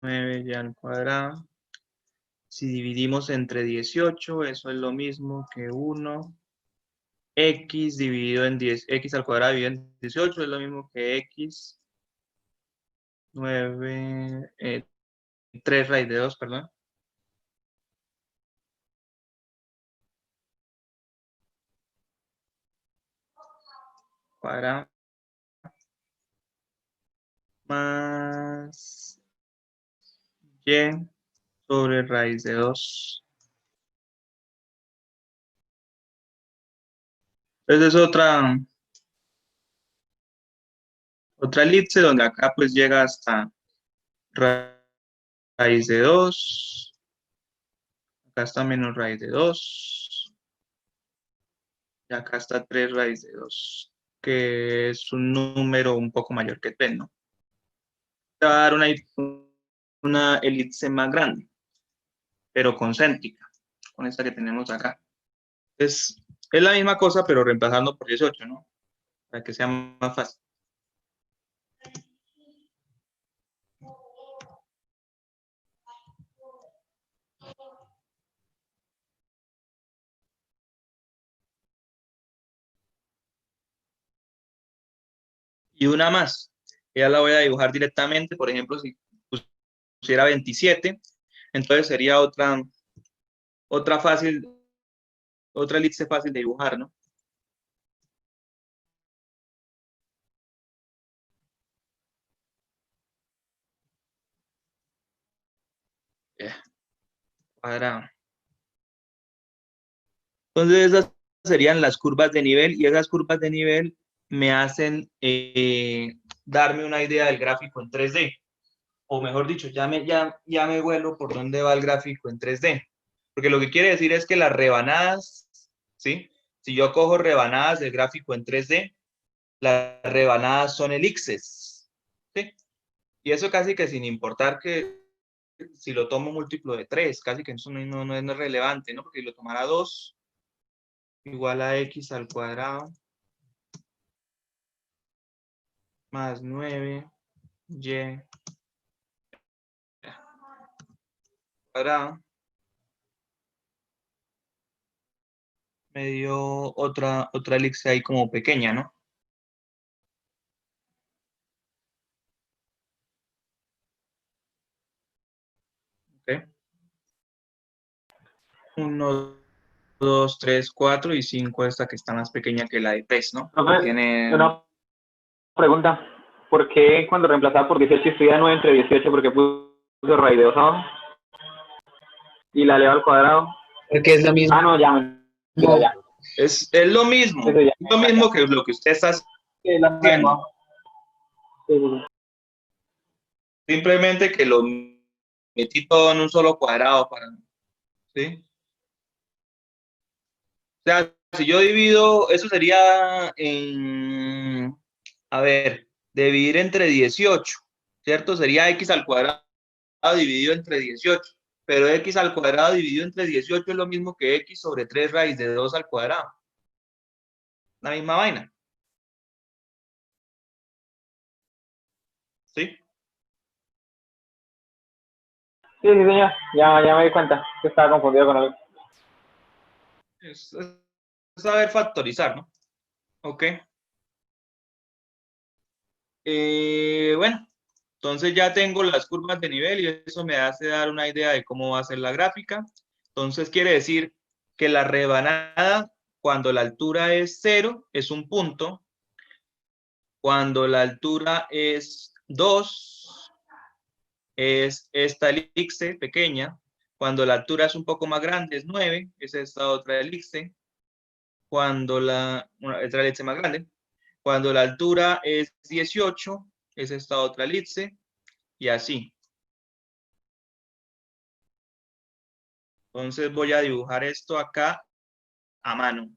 9y al cuadrado. Si dividimos entre 18, eso es lo mismo que 1. X dividido en 10, x al cuadrado dividido en 18 es lo mismo que x 9, 3 raíz de 2, perdón. Cuadrado más y sobre raíz de 2. Entonces es otra elipse donde acá pues llega hasta raíz de 2. Acá está menos raíz de 2. Y acá está 3 raíz de 2, que es un número un poco mayor que 3, ¿no? Te va a dar una elipse más grande, pero concéntrica, con esta que tenemos acá. Es la misma cosa, pero reemplazando por 18, ¿no? Para que sea más fácil. Y una más, ya la voy a dibujar directamente, por ejemplo, si pusiera 27, entonces sería otra elipse fácil de dibujar, ¿no? Cuadrado. Entonces esas serían las curvas de nivel y esas curvas de nivel me hacen darme una idea del gráfico en 3D. O mejor dicho, ya me vuelo por dónde va el gráfico en 3D. Porque lo que quiere decir es que las rebanadas, ¿sí? Si yo cojo rebanadas del gráfico en 3D, las rebanadas son elipses, ¿sí? Y eso casi que sin importar que si lo tomo múltiplo de 3, casi que eso no es relevante, ¿no? Porque si lo tomara 2, igual a x al cuadrado, más 9, y cuadrado, me dio otra elipse ahí como pequeña, ¿no? ¿Ok? 1, 2, 3, 4 y 5, esta que está más pequeña que la de 3, ¿no? Profe, Tiene... una pregunta. ¿Por qué cuando reemplazaba por 18 estudia 9 entre 18? ¿Por qué puso raíz de 2 abajo? Y la eleva al cuadrado. Porque es lo mismo. Ah, no, ya, mentira, ya. Es lo mismo. Eso ya. Es lo mismo que lo que usted está Sí, la haciendo. misma. Sí, sí, sí. Simplemente que lo metí todo en un solo cuadrado para... ¿Sí? O sea, si yo divido, eso sería en... A ver, dividir entre 18, ¿cierto? Sería x al cuadrado dividido entre 18. Pero x al cuadrado dividido entre 18 es lo mismo que x sobre 3 raíz de 2 al cuadrado. La misma vaina. ¿Sí? Sí, sí, señor. Ya me di cuenta que estaba confundido con algo. Es saber factorizar, ¿no? Ok. Bueno, entonces ya tengo las curvas de nivel y eso me hace dar una idea de cómo va a ser la gráfica. Entonces quiere decir que la rebanada, cuando la altura es 0, es un punto. Cuando la altura es 2, es esta elipse pequeña. Cuando la altura es un poco más grande, es 9, es esta otra elipse. Cuando otra elipse más grande. Cuando la altura es 18, es esta otra elipse. Y así. Entonces voy a dibujar esto acá a mano. Voy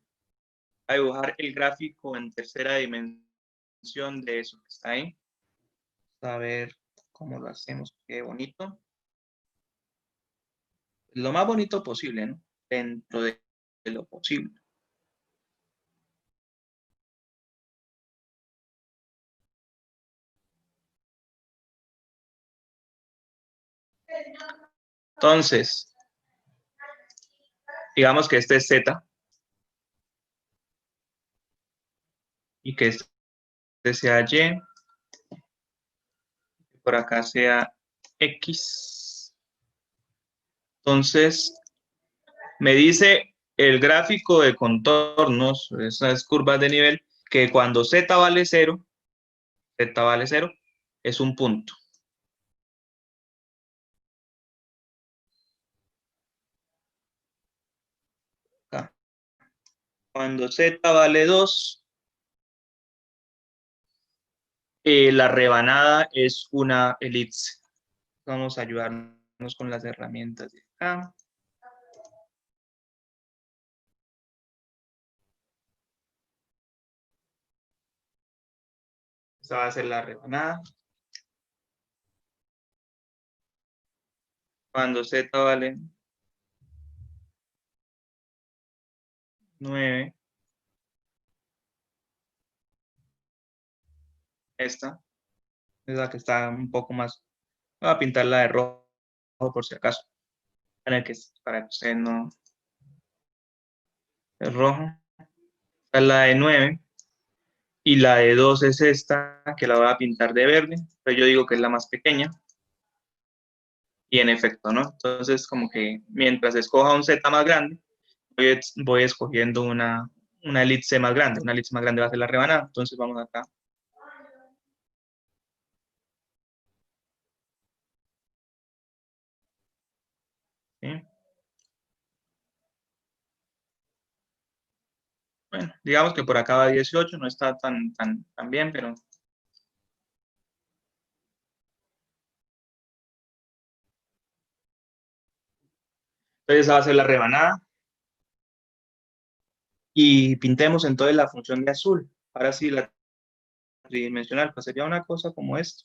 a dibujar el gráfico en tercera dimensión de eso que está ahí. A ver cómo lo hacemos. Qué bonito. Lo más bonito posible, ¿no? Dentro de lo posible. Entonces, digamos que este es Z y que este sea Y, por acá sea X. Entonces, me dice el gráfico de contornos, esas curvas de nivel, que cuando Z vale 0, es un punto. Acá. Cuando Z vale 2, la rebanada es una elipse. Vamos a ayudarnos con las herramientas de acá. Esta va a ser la rebanada. Cuando Z vale 9, esta es la que está un poco más. Voy a pintarla de rojo por si acaso. Para que usted no. Es rojo. Esta es la de 9. Y la de 2 es esta, que la voy a pintar de verde. Pero yo digo que es la más pequeña. Y en efecto, ¿no? Entonces, como que mientras escoja un Z más grande, voy escogiendo una elipse más grande. Una elipse más grande va a ser la rebanada. Entonces, vamos acá. ¿Sí? Bueno, digamos que por acá va 18, no está tan bien, pero... Entonces, esa va a ser la rebanada. Y pintemos entonces la función de azul. Ahora sí, la tridimensional, pues sería una cosa como esto.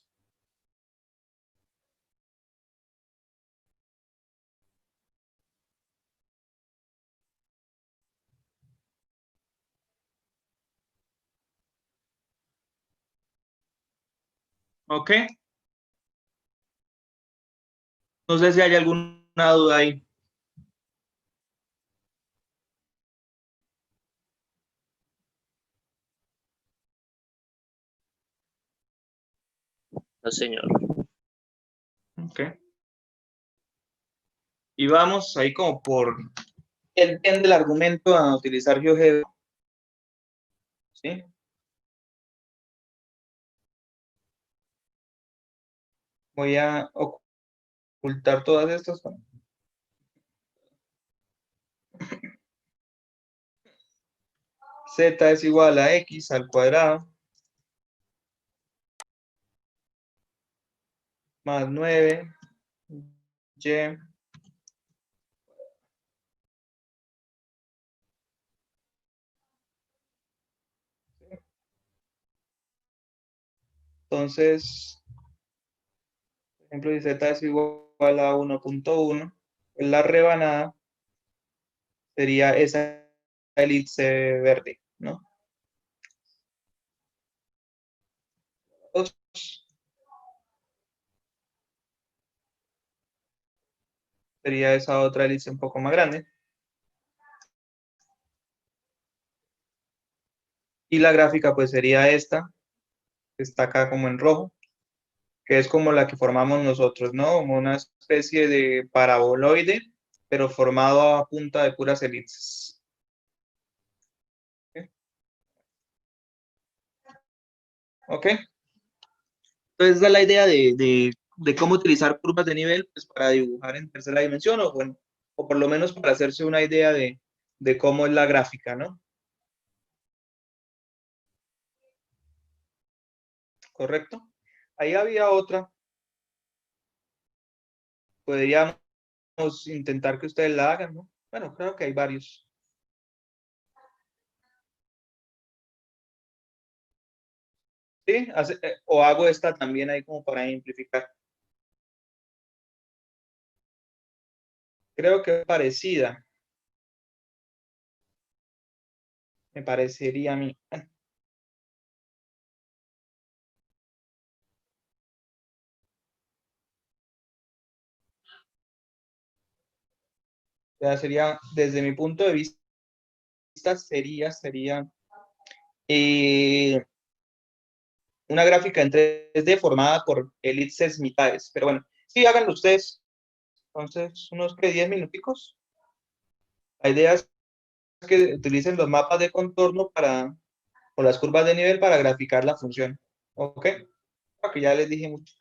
¿Ok? No sé si hay alguna duda ahí. No, señor. ¿Ok? Y vamos ahí como por el bien del argumento a utilizar GeoGebra. ¿Sí? Voy a ocultar todas estas. Z es igual a X al cuadrado más 9 Y entonces, por ejemplo, si Z es igual a 1.1, pues la rebanada sería esa elipse verde, ¿no? Dos. Sería esa otra elipse un poco más grande. Y la gráfica pues sería esta, que está acá como en rojo, que es como la que formamos nosotros, ¿no? Como una especie de paraboloide, pero formado a punta de puras elipses. ¿Ok? Entonces, esa es la idea de cómo utilizar curvas de nivel pues, para dibujar en tercera dimensión, o bueno, o por lo menos para hacerse una idea de cómo es la gráfica, ¿no? ¿Correcto? Ahí había otra. Podríamos intentar que ustedes la hagan, ¿no? Bueno, creo que hay varios. ¿Sí? O hago esta también ahí como para simplificar. Creo que es parecida. Me parecería a mí. Ya sería, desde mi punto de vista, sería eh, una gráfica en 3D formada por elipses mitades. Pero bueno, sí, háganlo ustedes. Entonces, unos que 10 minuticos. La idea es que utilicen los mapas de contorno para, o las curvas de nivel para graficar la función. ¿Ok? Porque ya les dije mucho.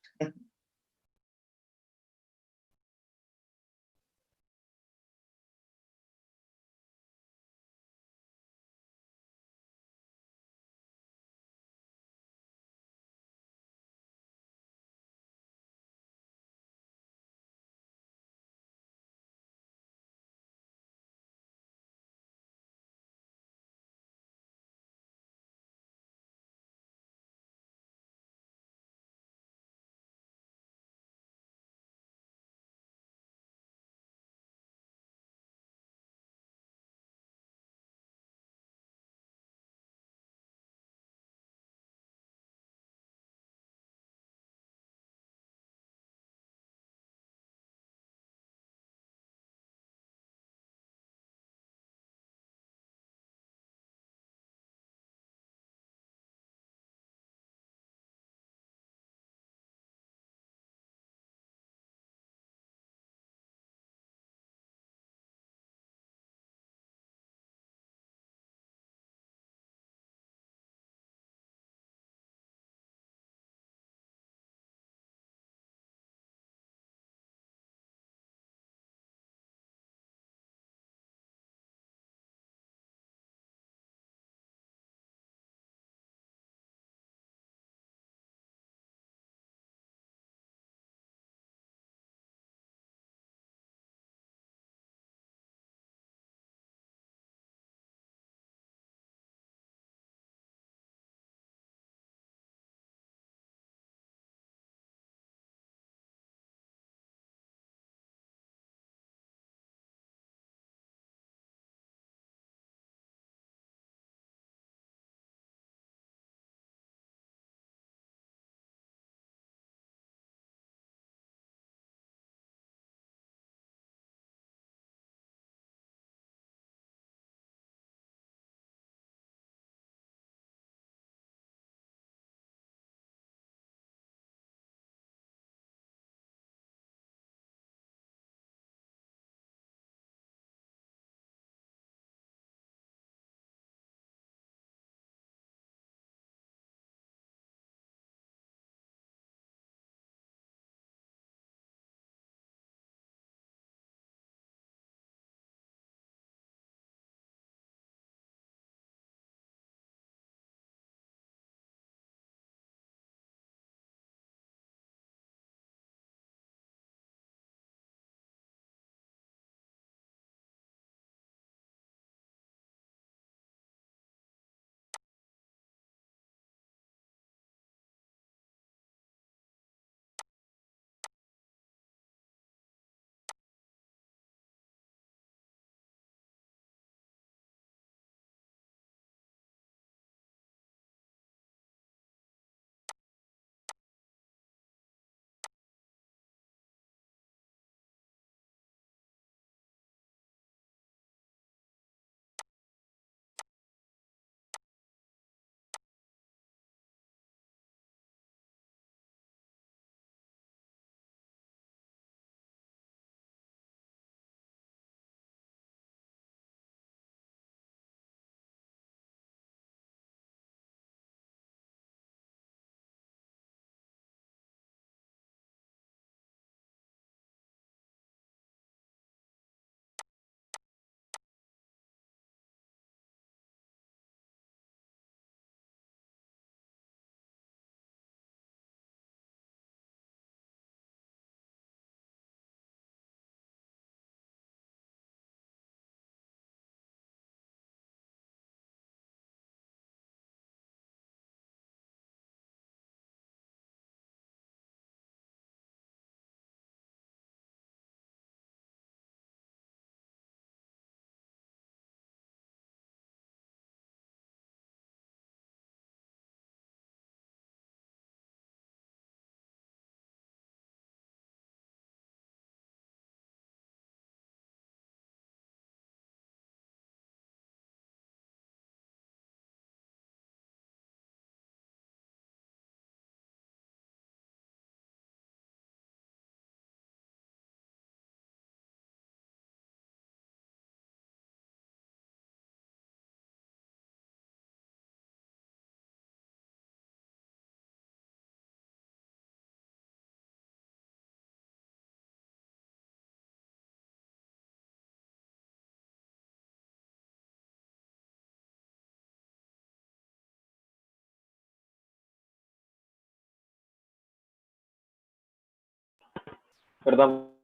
Perdón,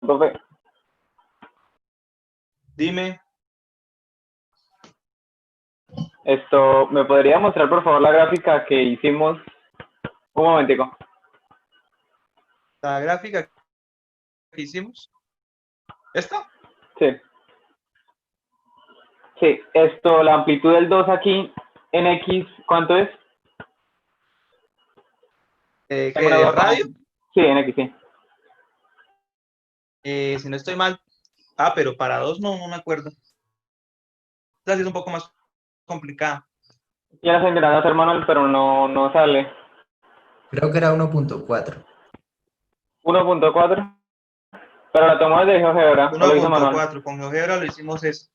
profe. Dime. ¿Me podría mostrar por favor la gráfica que hicimos? Un momentico. La gráfica que hicimos. ¿Esta? Sí. Sí, la amplitud del 2 aquí en X, ¿cuánto es? ¿Qué, Tengo una de duda radio? Sí, en X, sí. Si no estoy mal. Pero para 2 no me acuerdo. Esta sí es un poco más complicada. Ya la estoy intentando hacer manual, pero no sale. Creo que era 1.4. 1.4. Pero la tomó desde GeoGebra, o lo hizo manual. 1.4. Con GeoGebra lo hicimos eso.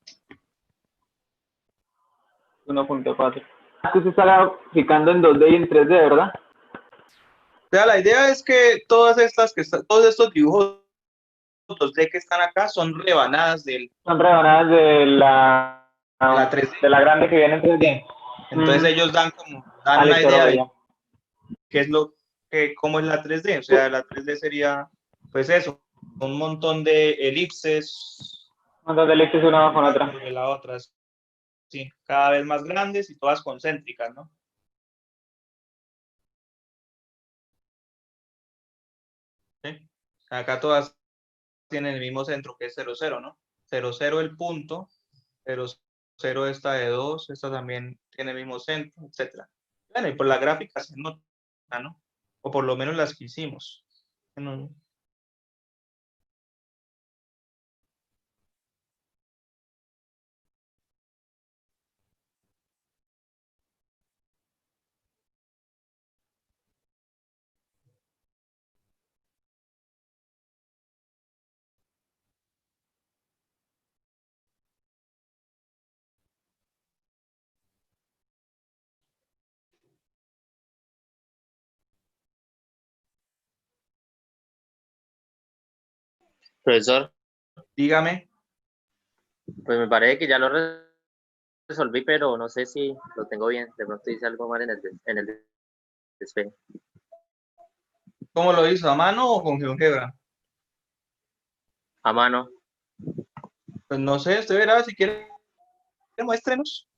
1.4. Que se está graficando en 2D y en 3D, ¿verdad? O sea, la idea es que todos estos dibujos 2D que están acá son rebanadas Son rebanadas de la 3D. de la grande que viene en 3D. Entonces ellos dan una listo, idea lo de veo. qué es cómo es la 3D. O sea, la 3D sería, pues eso, un montón de elipses. Un montón de elipses una bajo otra. De la otra, sí, cada vez más grandes y todas concéntricas, ¿no? ¿Sí? Acá todas tienen el mismo centro que es 0, 0, ¿no? 0, 0 el punto, 0, 0 esta de 2, esta también tiene el mismo centro, etc. Bueno, y por la gráfica se nota, ¿no? O por lo menos las que hicimos. Bueno, Profesor, dígame. pues me parece que ya lo resolví, pero no sé si lo tengo bien. De pronto hice algo mal en el despegue. ¿Cómo lo hizo? ¿A mano o con GeoGebra? A mano. Pues no sé, usted verá si quiere, muéstrenos.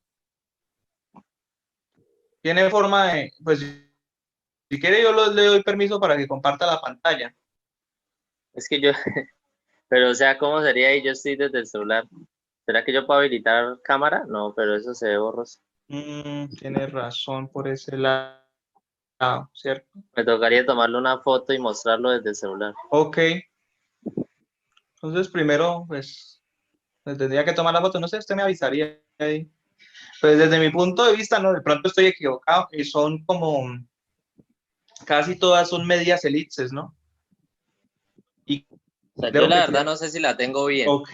Tiene forma de, pues si quiere yo le doy permiso para que comparta la pantalla. Es que yo, pero o sea, ¿cómo sería ahí? Yo estoy desde el celular. ¿Será que yo puedo habilitar cámara? No, pero eso se ve borroso. Tiene razón por ese lado, ¿cierto? Me tocaría tomarle una foto y mostrarlo desde el celular. Ok. Entonces primero, pues tendría que tomar la foto. No sé, usted me avisaría ahí. Pues desde mi punto de vista, no, de pronto estoy equivocado. Y son como, casi todas son medias elipses, ¿no? Y O sea, yo creo la que verdad no sé si la tengo bien. Ok.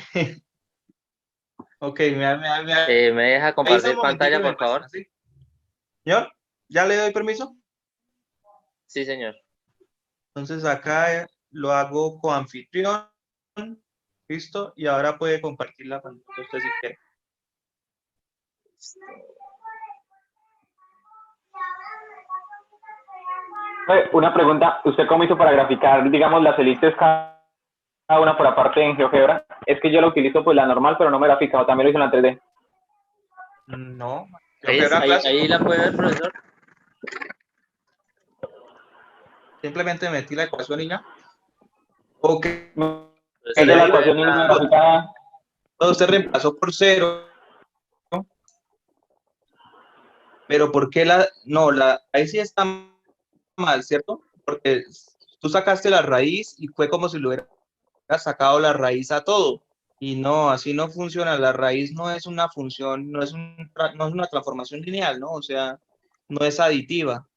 Ok, ¿Me deja avisa compartir un momentico pantalla, y me por favor? muestra, ¿sí? Señor, ¿ya le doy permiso? Sí, señor. Entonces acá lo hago coanfitrión. Listo. Y ahora puede compartir la pantalla usted si quiere. Una pregunta, ¿usted cómo hizo para graficar, digamos, las élites cada una por aparte en GeoGebra? Es que yo lo utilizo pues la normal, pero no me he graficado, también lo hice en la 3D. No. Ahí la puede ver, profesor. Simplemente metí la ecuación y ya. Ok. Profesor, Ella ahí la puede ver ecuación y no me la... graficada. Usted reemplazó por 0. Pero ¿por qué ahí sí está mal, ¿cierto? Porque tú sacaste la raíz y fue como si le hubieras sacado la raíz a todo. Y no, así no funciona. La raíz no es una función, no es una transformación lineal, ¿no? O sea, no es aditiva.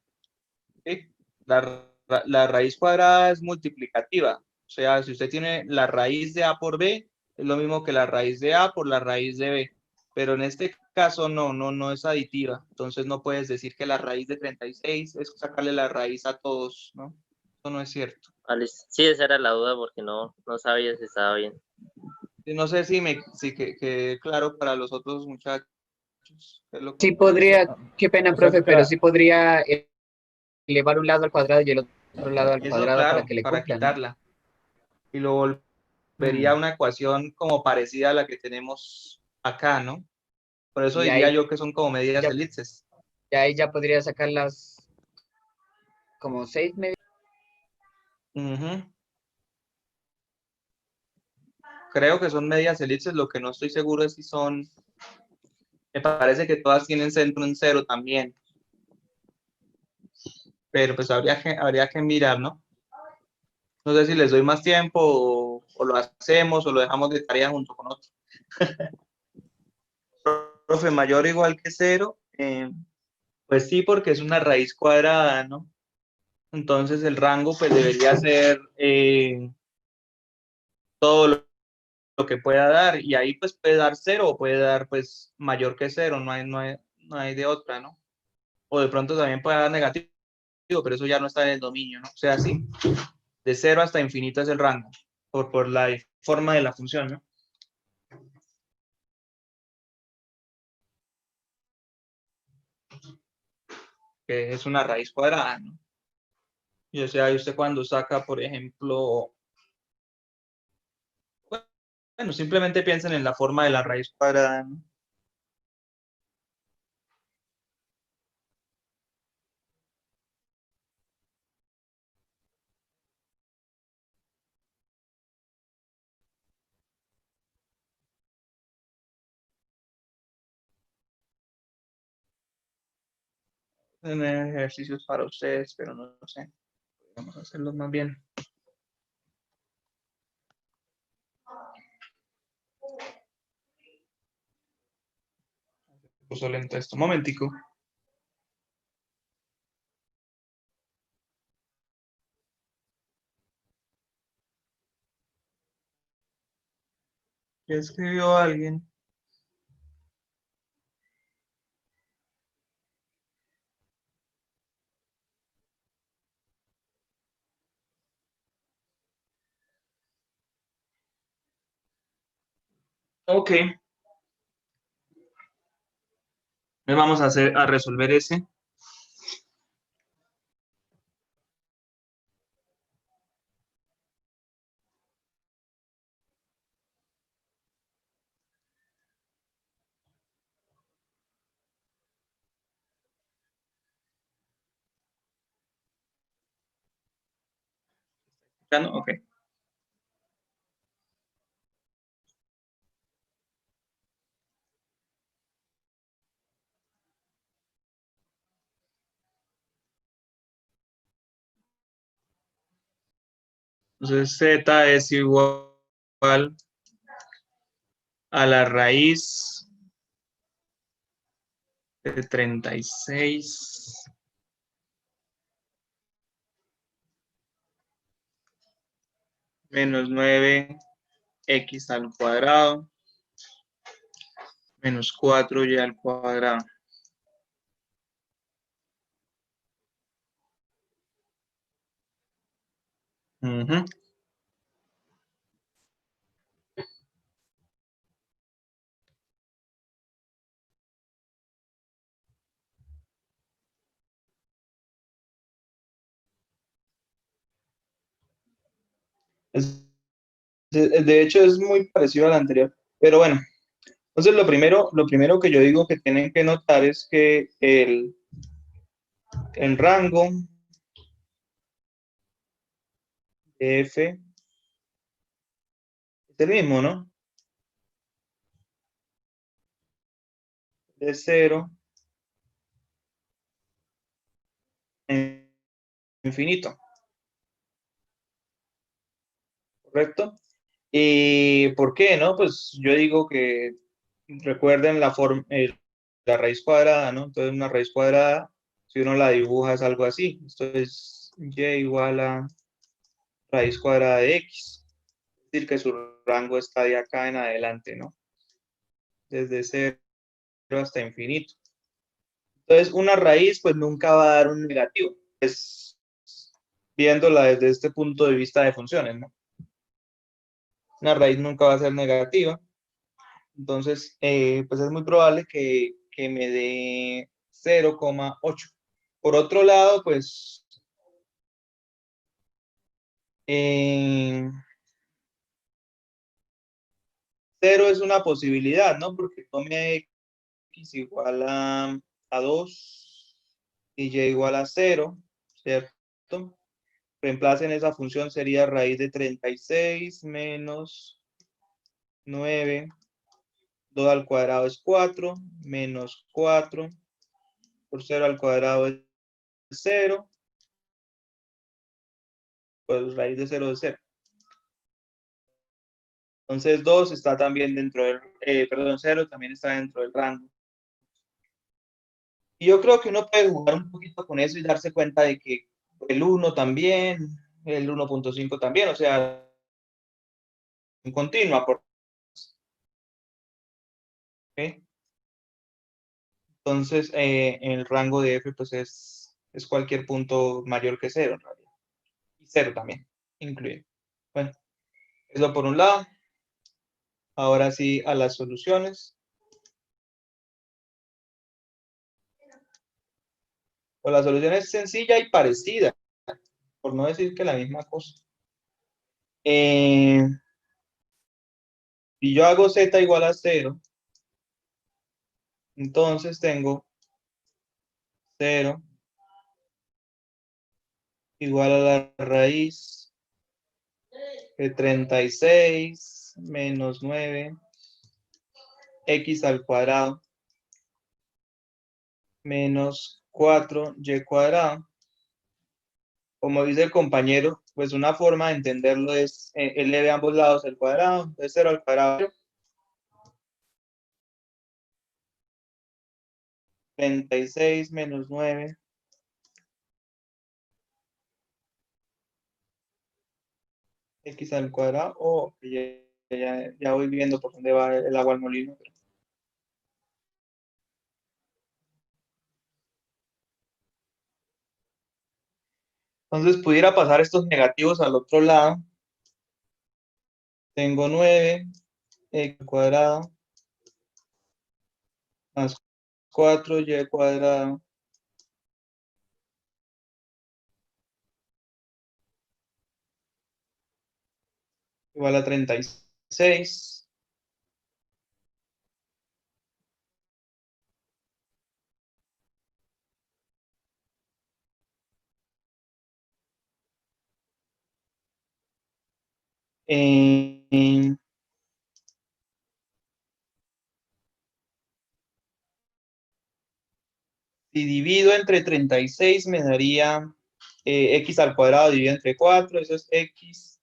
¿Sí? La raíz cuadrada es multiplicativa. O sea, si usted tiene la raíz de A por B, es lo mismo que la raíz de A por la raíz de B. Pero en este caso no es aditiva. Entonces no puedes decir que la raíz de 36 es sacarle la raíz a todos, ¿no? Eso no es cierto. Sí, esa era la duda porque no sabía si estaba bien. No sé si quede claro para los otros muchachos. Sí podría, qué pena, O sea, profe, pero sí podría elevar un lado al cuadrado y el otro lado al Eso, cuadrado para claro, que le para cumplan, ¿no? quitarla. y lo volvería a una ecuación como parecida a la que tenemos acá, ¿no? Por eso Y diría ahí yo que son como medias ya, elipses. ahí ya podría sacar las como 6 medidas. Ujú. Creo que son medias elipses, lo que no estoy seguro es si son, me parece que todas tienen centro en cero también, pero pues habría que mirar, ¿no? No sé si les doy más tiempo o lo hacemos o lo dejamos de tarea junto con otro. Profe, mayor o igual que cero, pues sí, porque es una raíz cuadrada, ¿no? Entonces el rango pues debería ser todo lo que pueda dar, y ahí pues puede dar cero o puede dar pues mayor que cero, no hay de otra, ¿no? O de pronto también puede dar negativo, pero eso ya no está en el dominio, ¿no? O sea, sí, de cero hasta infinito es el rango, por la forma de la función, ¿no? Que es una raíz cuadrada, ¿no? Y o sea, y usted cuando saca, por ejemplo, bueno, simplemente piensen en la forma de la raíz cuadrada, ¿no? En ejercicios para ustedes, pero no, no sé. Vamos a hacerlos más bien. Se puso lento esto. Un momentico. ¿Qué escribió alguien? Ok. Vamos a resolver ese. ¿Ya no? Ok. Entonces z es igual a la raíz de 36 menos 9x al cuadrado menos 4y al cuadrado. Ujú. Es- de hecho, es muy parecido al anterior. Pero bueno, entonces lo primero que yo digo que tienen que notar es que el rango de f es el mismo, ¿no? De 0 a infinito, ¿correcto? ¿Y por qué, no? Pues yo digo que recuerden la raíz cuadrada, ¿no? Entonces una raíz cuadrada, si uno la dibuja es algo así. Esto es y igual a raíz cuadrada de x. Es decir, que su rango está de acá en adelante, ¿no? Desde 0 hasta infinito. Entonces una raíz pues nunca va a dar un negativo. Pues viéndola desde este punto de vista de funciones, ¿no? Una raíz nunca va a ser negativa. Entonces, pues es muy probable que me dé 0,8. Por otro lado, pues, 0 es una posibilidad, ¿no? Porque tome x igual a 2 y y igual a 0, ¿cierto? Reemplacen esa función, sería raíz de 36 menos 9. 2 al cuadrado es 4, menos 4 por 0 al cuadrado es 0, pues raíz de 0 es 0. Entonces 2 está también dentro del, perdón, 0 también está dentro del rango. Y yo creo que uno puede jugar un poquito con eso y darse cuenta de que el 1 también, el 1.5 también, o sea, en continua. ¿Okay? Entonces, el rango de f pues es cualquier punto mayor que 0 en realidad. Y 0 también, incluye. Bueno, eso por un lado. Ahora sí a las soluciones. Pues la solución es sencilla y parecida, por no decir que la misma cosa. Si yo hago z igual a 0, entonces tengo 0 igual a la raíz de 36 menos 9 x al cuadrado menos 4y cuadrado. Como dice el compañero, pues una forma de entenderlo es eleve a ambos lados el cuadrado, entonces 0 al cuadrado 36 menos 9 x al cuadrado, ya voy viendo por dónde va el agua al molino. Entonces pudiera pasar estos negativos al otro lado. Tengo 9 x al cuadrado más 4y cuadrado igual a 36. Si divido entre 36 me daría x al cuadrado dividido entre 4, eso es x,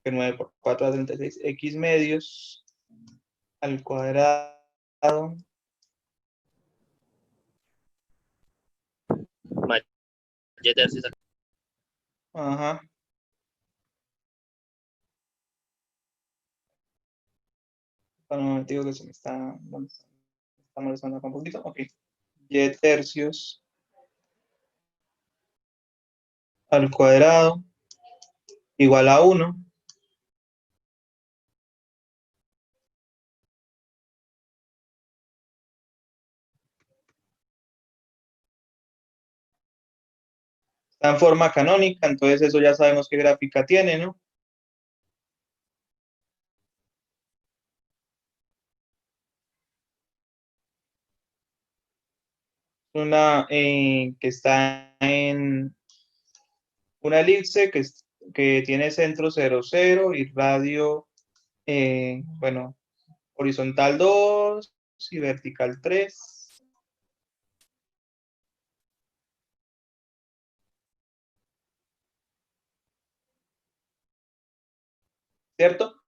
que 9 por 4 da 36, x medios al cuadrado. Y tercios. Ajá. Para un momento que se me está molestando acá un poquito. Ok. Y tercios al cuadrado igual a 1. Está en forma canónica, entonces eso ya sabemos qué gráfica tiene, ¿no? Una que está en una elipse que tiene centro 0, 0 y radio, bueno, horizontal 2 y vertical 3. ¿Cierto?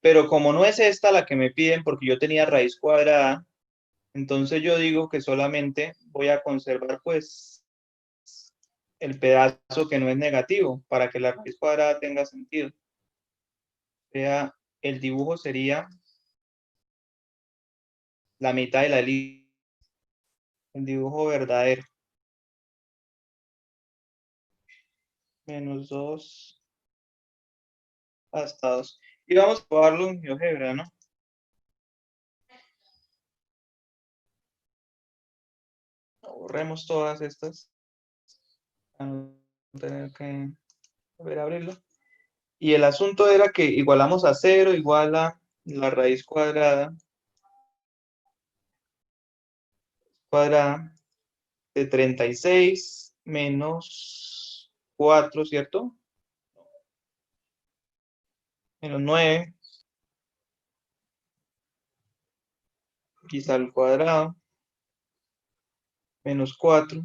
Pero como no es esta la que me piden, porque yo tenía raíz cuadrada, entonces yo digo que solamente voy a conservar pues el pedazo que no es negativo para que la raíz cuadrada tenga sentido. O sea, el dibujo sería la mitad de la elipse, el dibujo verdadero. Menos 2 hasta 2. Y vamos a probarlo en GeoGebra, ¿no? Borremos todas estas. Para no tener que volver a abrirlo. Y el asunto era que igualamos a 0 igual a la raíz cuadrada de 36 menos 4, ¿cierto? Menos 9, quizá al cuadrado, menos 4,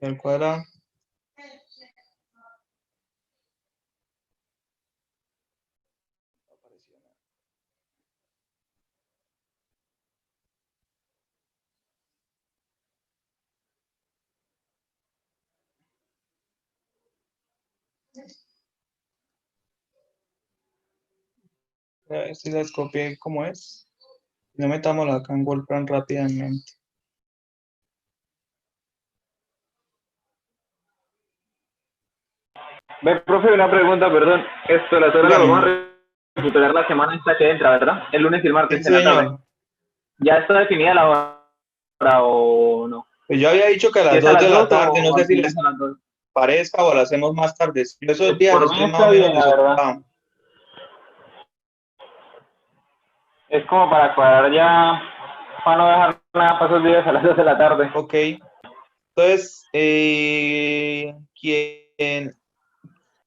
al cuadrado. A ver si las copié como es. No metámoslo acá en Wolfram rápidamente. Ve, profe, una pregunta, perdón. Esto, las horas las Dígame. vamos a recuperar la semana esta que entra, ¿verdad? El lunes y el martes Sí, en la tarde. señor. ¿Ya está definida la hora o no? Pues yo había dicho que a ¿Si las es a 2 de las la 2 tarde, no o sé al si final les es a las 2? parezca o lo hacemos más tarde. Yo esos días Por mí estoy más o está menos bien, la verdad. desocupado. Es como para cuadrar ya, para no dejar nada para esos días a las 2 de la tarde. Ok. Entonces,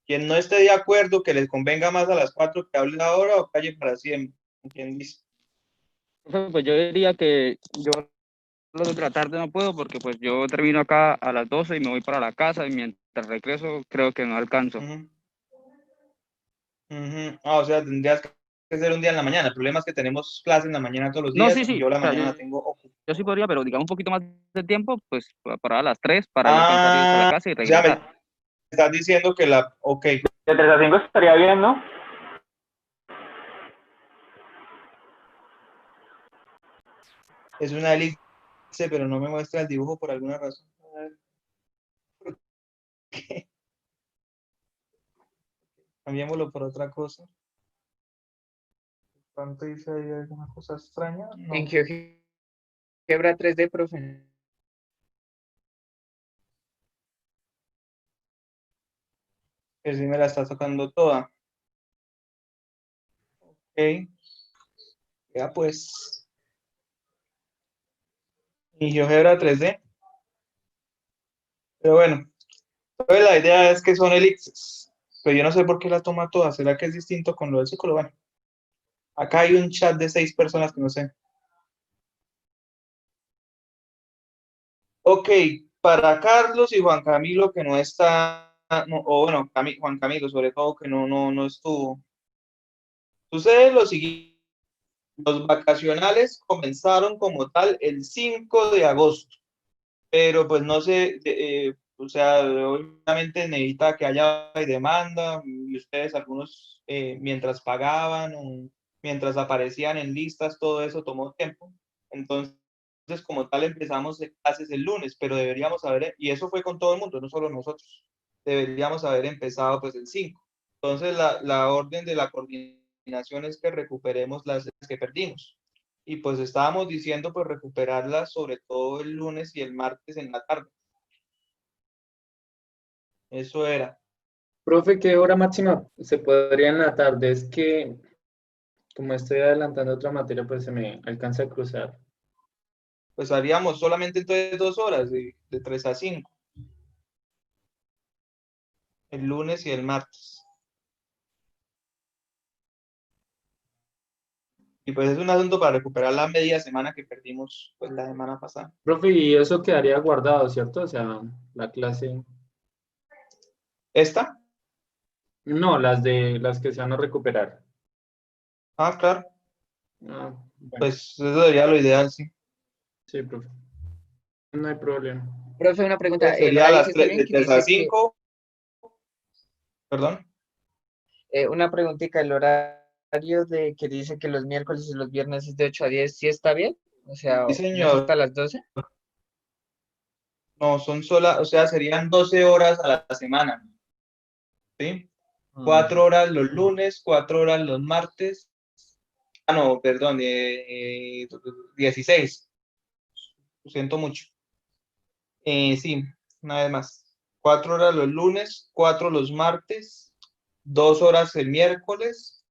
quien no esté de acuerdo, que les convenga más a las 4 que hable ahora o calle para siempre. ¿Quién dice? Profe, pues yo diría que yo a las 2 de la tarde no puedo porque pues yo termino acá a las 12 y me voy para la casa y mientras regreso creo que no alcanzo. Ujú. Ujú. Ah, o sea, tendrías que ser un día en la mañana. El problema es que tenemos clases en la mañana todos los No, días sí, y sí, yo la o sea, mañana la tengo ocupada. yo sí podría, pero digamos un poquito más de tiempo, pues para las 3, para yo alcanzar a ir a la Ah, casa y o sea, me regresar. estás diciendo que ok, De 3 a 5 estaría bien, ¿no? es una elipse, pero no me muestra el dibujo por alguna razón. A ver, ¿por qué? Cambiémoslo por otra cosa. ¿Cuánto dice ahí alguna cosa extraña? En No. GeoGebra 3D, profe. Que sí me la está tocando toda. Ok. Ya pues. Y GeoGebra 3D. Pero bueno, entonces la idea es que son elipses. Pero yo no sé por qué la toma toda. ¿Será que es distinto con lo del círculo? Bueno, acá hay un chat de 6 personas que no sé. Ok, para Carlos y Juan Camilo que no está, o bueno, Juan Camilo sobre todo que no estuvo. Sucede lo siguiente, los vacacionales comenzaron como tal el 5 de agosto, pero pues no sé, o sea, obviamente necesita que haya demanda y ustedes algunos mientras pagaban o mientras aparecían en listas, todo eso tomó tiempo. Entonces, como tal, empezamos clases el lunes, pero deberíamos haber, y eso fue con todo el mundo, no solo nosotros, deberíamos haber empezado pues el 5. Entonces, la orden de la coordinación es que recuperemos las que perdimos. Y pues estábamos diciendo pues recuperarlas sobre todo el lunes y el martes en la tarde. Eso era. Profe, ¿qué hora máxima se podría en la tarde? Es que como estoy adelantando otra materia, pues se me alcanza a cruzar. Pues haríamos solamente entonces 2 horas, de 3 a 5, el lunes y el martes. Y pues es un asunto para recuperar la media semana que perdimos pues la semana pasada. Profe, y eso quedaría guardado, ¿cierto? O sea, la clase. ¿Esta? No, las que se van a recuperar. Ah, claro. Ah, bueno, Pues eso sería lo ideal, sí. sí, profe. No hay problema. Profe, una pregunta. Entonces ¿El sería horario sí está bien? de Que 3 a dice que, 5, perdón. una preguntita, el horario de que dice que los miércoles y los viernes es de 8 a 10, ¿sí está bien? O sea, Sí, ¿no es señor. hasta las 12? No, son solas, o sea, serían 12 horas a la semana, ¿sí? 4 horas los lunes, 4 horas los martes. Ah, no, perdón, 16. Lo siento mucho. Sí, una vez más. 4 horas los lunes, 4 los martes, 2 horas el miércoles,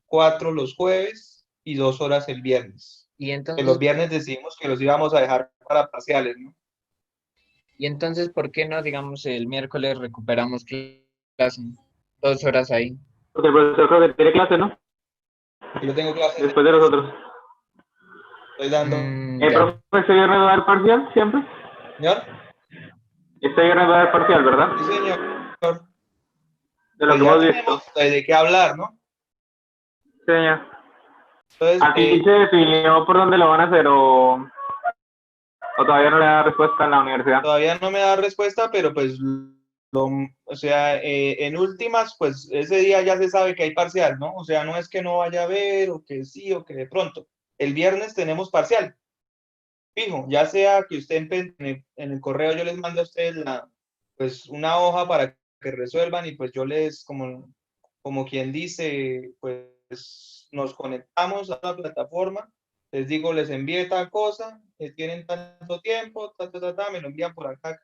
4 los jueves y 2 horas el viernes. Y Que los entonces, viernes decidimos que los íbamos a dejar para parciales, ¿no? ¿por qué no, digamos, el miércoles recuperamos clase? 2 horas ahí. Porque el profesor creo que tiene clase, ¿no? Porque yo tengo clases, Después de los otros. estoy dando. ¿El Ya. profe este viernes va a dar parcial siempre? ¿Señor? Este viernes va a dar parcial, ¿verdad? Sí, señor. De lo Pues que ya hemos tenemos visto. de qué hablar, ¿no? Sí, señor. Entonces, ¿Aquí se definió por dónde lo van a hacer o todavía no le da respuesta en la universidad? todavía no me da respuesta, pero pues, o sea, en últimas, pues ese día ya se sabe que hay parcial, ¿no? O sea, no es que no vaya a haber, o que sí, o que de pronto. El viernes tenemos parcial, fijo, ya sea que usted en el correo yo les mando a ustedes pues una hoja para que resuelvan y pues yo les, como quien dice, pues nos conectamos a la plataforma, les digo, les envié tal cosa, tienen tanto tiempo, me lo envían por acá,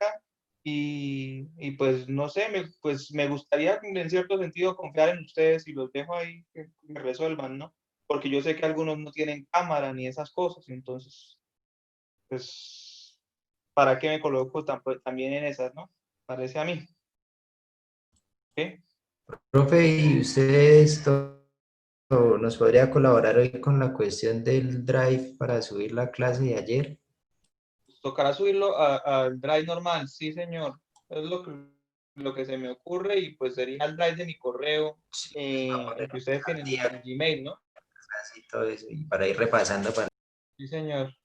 y pues no sé, pues me gustaría en cierto sentido confiar en ustedes y los dejo ahí que resuelvan, ¿no? Porque yo sé que algunos no tienen cámara ni esas cosas, entonces, pues, ¿para qué me coloco también en esas, no? Parece a mí. ¿Ok? Profe, ¿y ustedes nos podría colaborar hoy con la cuestión del Drive para subir la clase de ayer? Tocará subirlo al Drive normal, sí, señor. Es lo que se me ocurre y pues sería el Drive de mi correo, el que ustedes tienen en Gmail, ¿no? Así todo eso, y para ir repasando. Sí, señor.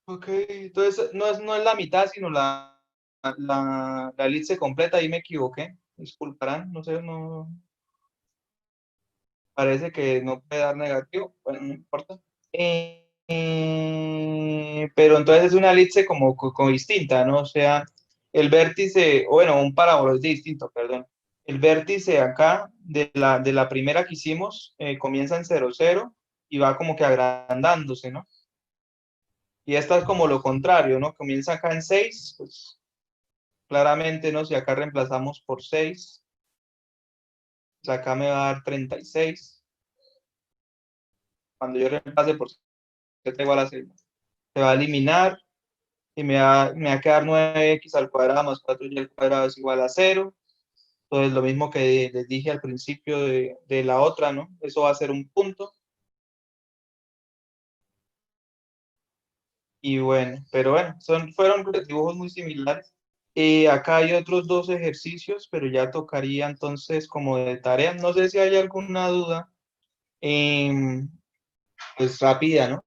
Ok, entonces no es la mitad, sino la elipse completa, ahí me equivoqué. Disculparán, no sé, no. Parece que no puede dar negativo, bueno, no importa. Pero entonces es una elipse como distinta, ¿no? O sea, el vértice, o bueno, un parábola es distinto, perdón. El vértice acá de la primera que hicimos comienza en 0, 0 y va como que agrandándose, ¿no? Y esta es como lo contrario, ¿no? Comienza acá en 6, pues claramente, ¿no? Si acá reemplazamos por 6, pues acá me va a dar 36. Cuando yo reemplace por 7 igual a 6, se va a eliminar y me va a quedar 9x al cuadrado más 4y al cuadrado es igual a 0. Entonces, lo mismo que les dije al principio de la otra, ¿no? Eso va a ser un punto. Y bueno, pero bueno, fueron dibujos muy similares. Acá hay otros 2 ejercicios, pero ya tocaría entonces como de tarea. No sé si hay alguna duda, pues rápida, ¿no?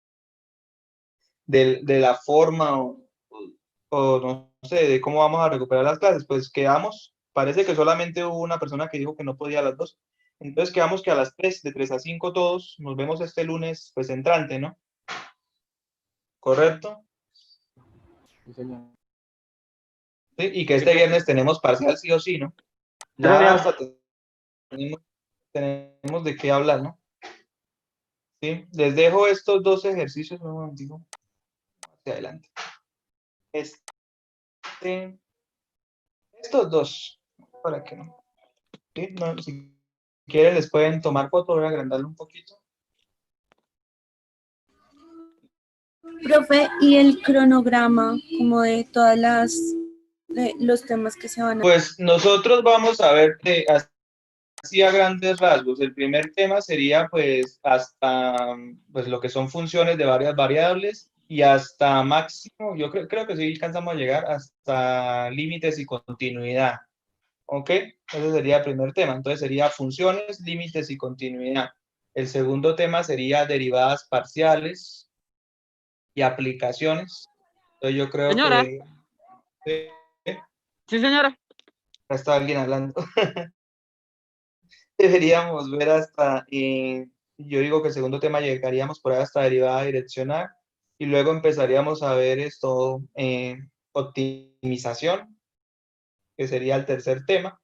De la forma o no sé, de cómo vamos a recuperar las clases. Pues quedamos, parece que solamente hubo una persona que dijo que no podía a las 2. Entonces quedamos que a las 3, de 3 a 5 todos, nos vemos este lunes, pues entrante, ¿no? ¿Correcto? Sí, señor. Sí, y que este viernes tenemos parcial sí o sí, ¿no? Sí, Ya señor. hasta tenemos de qué hablar, ¿no? Sí, les dejo estos 2 ejercicios, un momentico, hacia adelante. Estos 2, para que no. ¿Sí? No, si quieren les pueden tomar foto, voy a agrandarlo un poquito. Profe, ¿y el cronograma como de todas los temas que se van a... Pues nosotros vamos a ver así a grandes rasgos. El primer tema sería pues hasta pues lo que son funciones de varias variables y hasta máximo, yo creo que sí alcanzamos a llegar hasta límites y continuidad. ¿Ok? Ese sería el primer tema. Entonces sería funciones, límites y continuidad. El segundo tema sería derivadas parciales y aplicaciones. Entonces yo creo Señora, que... sí, señora. Acá está alguien hablando. Deberíamos ver hasta, yo digo que el segundo tema llegaríamos por ahí hasta derivada direccional y luego empezaríamos a ver esto, optimización, que sería el tercer tema.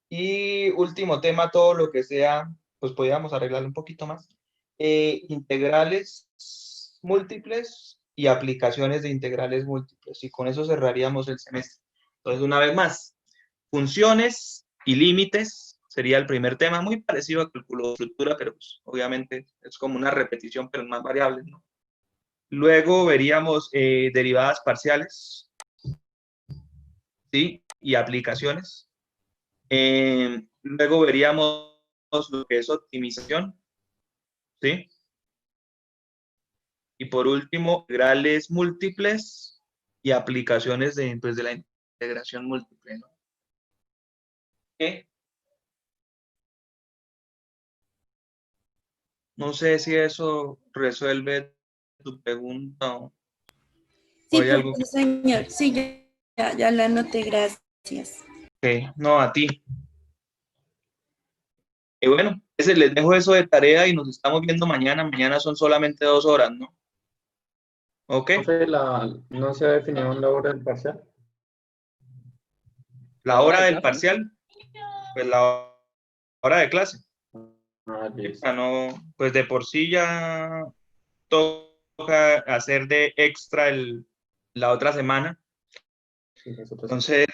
Y último tema, todo lo que sea, pues podríamos arreglarlo un poquito más. Integrales múltiples y aplicaciones de integrales múltiples. Y con eso cerraríamos el semestre. Entonces, una vez más, funciones y límites sería el primer tema, muy parecido a cálculo de estructura, pero pues, obviamente es como una repetición, pero más variables, ¿no? Luego veríamos derivadas parciales, ¿sí? Y aplicaciones. Luego veríamos lo que es optimización, ¿sí? Y por último, integrales múltiples y aplicaciones de, pues, de la integración múltiple, ¿no? ¿Qué? No sé si eso resuelve tu pregunta o Sí, hay algo que... señor. Sí, ya la anoté, gracias. No, a ti. Y bueno, les dejo eso de tarea y nos estamos viendo mañana. Mañana son solamente 2 horas, ¿no? ¿Ok? Profe, no se ha definido aún la hora del parcial. La hora del parcial, pues la hora de clase. Listo. No, pues de por sí ya toca hacer de extra la otra semana. Sí, nosotros sí. Entonces,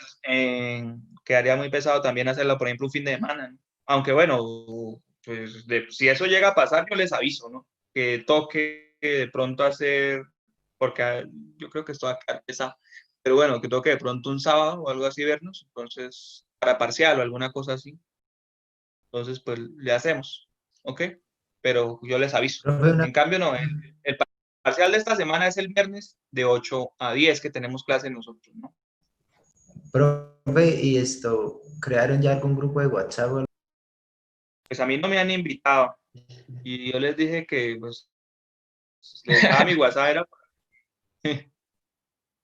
quedaría muy pesado también hacerlo, por ejemplo, un fin de semana, ¿no? Aunque bueno, pues si eso llega a pasar, yo les aviso, ¿no? Que toque de pronto hacer, porque yo creo que esto va a quedar pesado, pero bueno, que toque de pronto un sábado o algo así vernos, entonces, para parcial o alguna cosa así, entonces pues le hacemos, ¿ok? Pero yo les aviso. Profe, En cambio, no, el parcial de esta semana es el viernes de 8 a 10 que tenemos clase nosotros, ¿no? profe, y esto, ¿crearon ya algún grupo de WhatsApp? Pues a mí no me han invitado y yo les dije que pues les daba mi WhatsApp era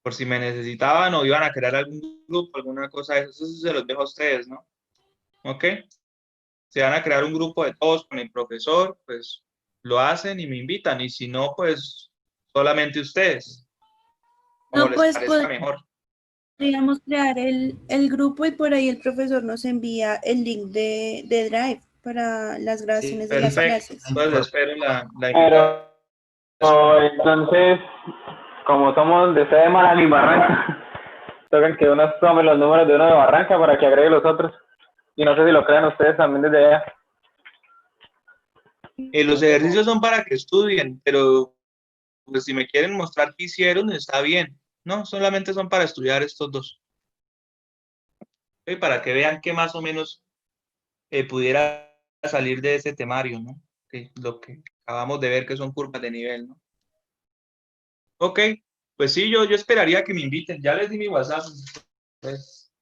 por si me necesitaban o iban a crear algún grupo, alguna cosa de eso, eso se los dejo a ustedes, ¿no? ¿Ok? Si van a crear un grupo de todos con el profesor, pues lo hacen y me invitan y si no, pues solamente ustedes, como No, les pues parezca mejor. podríamos crear el grupo y por ahí el profesor nos envía el link de Drive para las Sí, grabaciones de las Perfecto, clases. entonces espero la invitación. Pero entonces, como somos de sede Mala y Barranca, tocan que uno tome los números de uno de Barranca para que agregue los otros. Y no sé si lo crean ustedes también desde allá. Los ejercicios son para que estudien, pero pues si me quieren mostrar qué hicieron, está bien. No, solamente son para estudiar estos dos. ¿Ok? Para que vean qué más o menos pudiera salir de ese temario, ¿no? Lo que acabamos de ver que son curvas de nivel, ¿no? Ok, pues sí, yo esperaría que me inviten. Ya les di mi WhatsApp, pues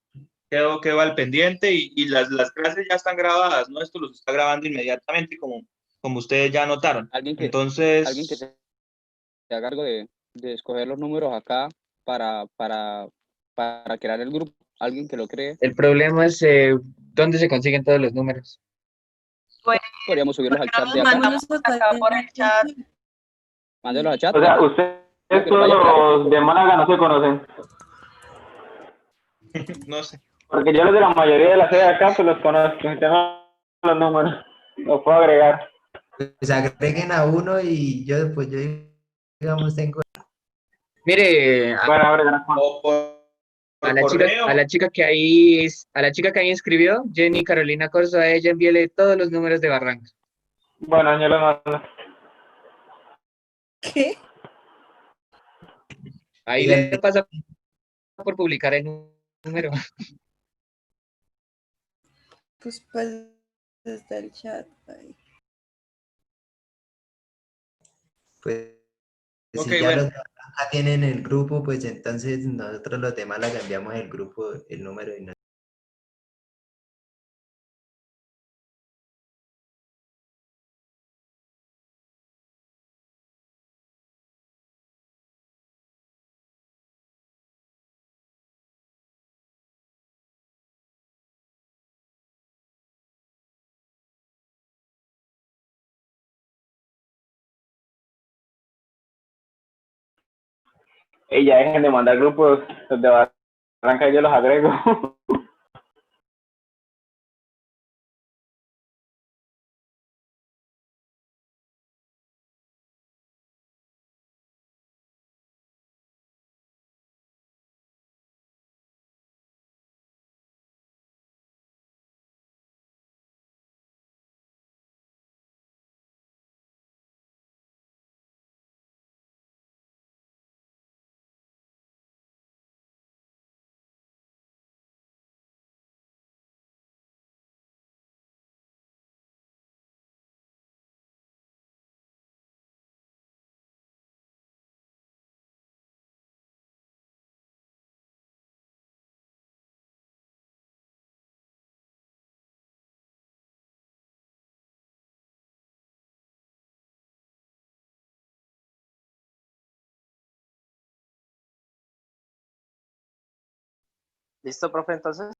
quedo al pendiente y las clases ya están grabadas, ¿no? Esto los está grabando inmediatamente, como ustedes ya notaron. Alguien que Entonces, se haga cargo de escoger los números acá para crear el grupo. Alguien que lo cree. El problema es dónde se consiguen todos los números. Podríamos subirlos al chat de acá. Mándenos acá por el chat. Mándelos al chat. O sea, Bueno, ustedes que los vaya a crear. todos los de Málaga no se conocen. no sé. Porque yo los de la mayoría de la sede de acá, pues los conozco. Si tengo los números, los puedo agregar. pues agreguen a uno y yo después, digamos, tengo... Mire, Bueno, agregar. O a por la chica, correo. a la chica que ahí, a la chica que ahí escribió, Jenny Carolina Corso, a ella envíele todos los números de Barranca. Bueno, yo los mando. ¿Qué? Ahí Díganle, le pasa por publicar el número. Pues está el chat ahí. pues Ok, si ya bueno. los de Barranca tienen el grupo, pues entonces nosotros los demás le cambiamos el grupo, el número y no. Y ya dejen de mandar grupos, los de Barranca yo los agrego. ¿Listo, profe, entonces?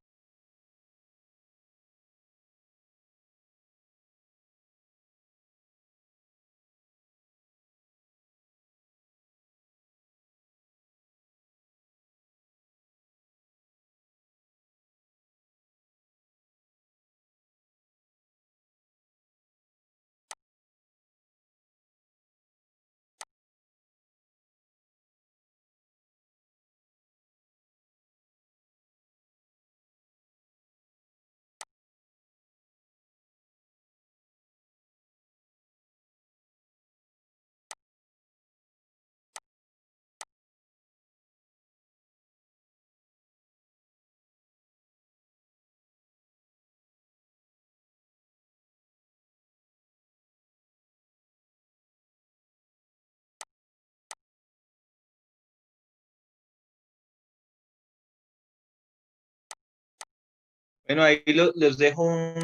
Bueno, ahí los dejo un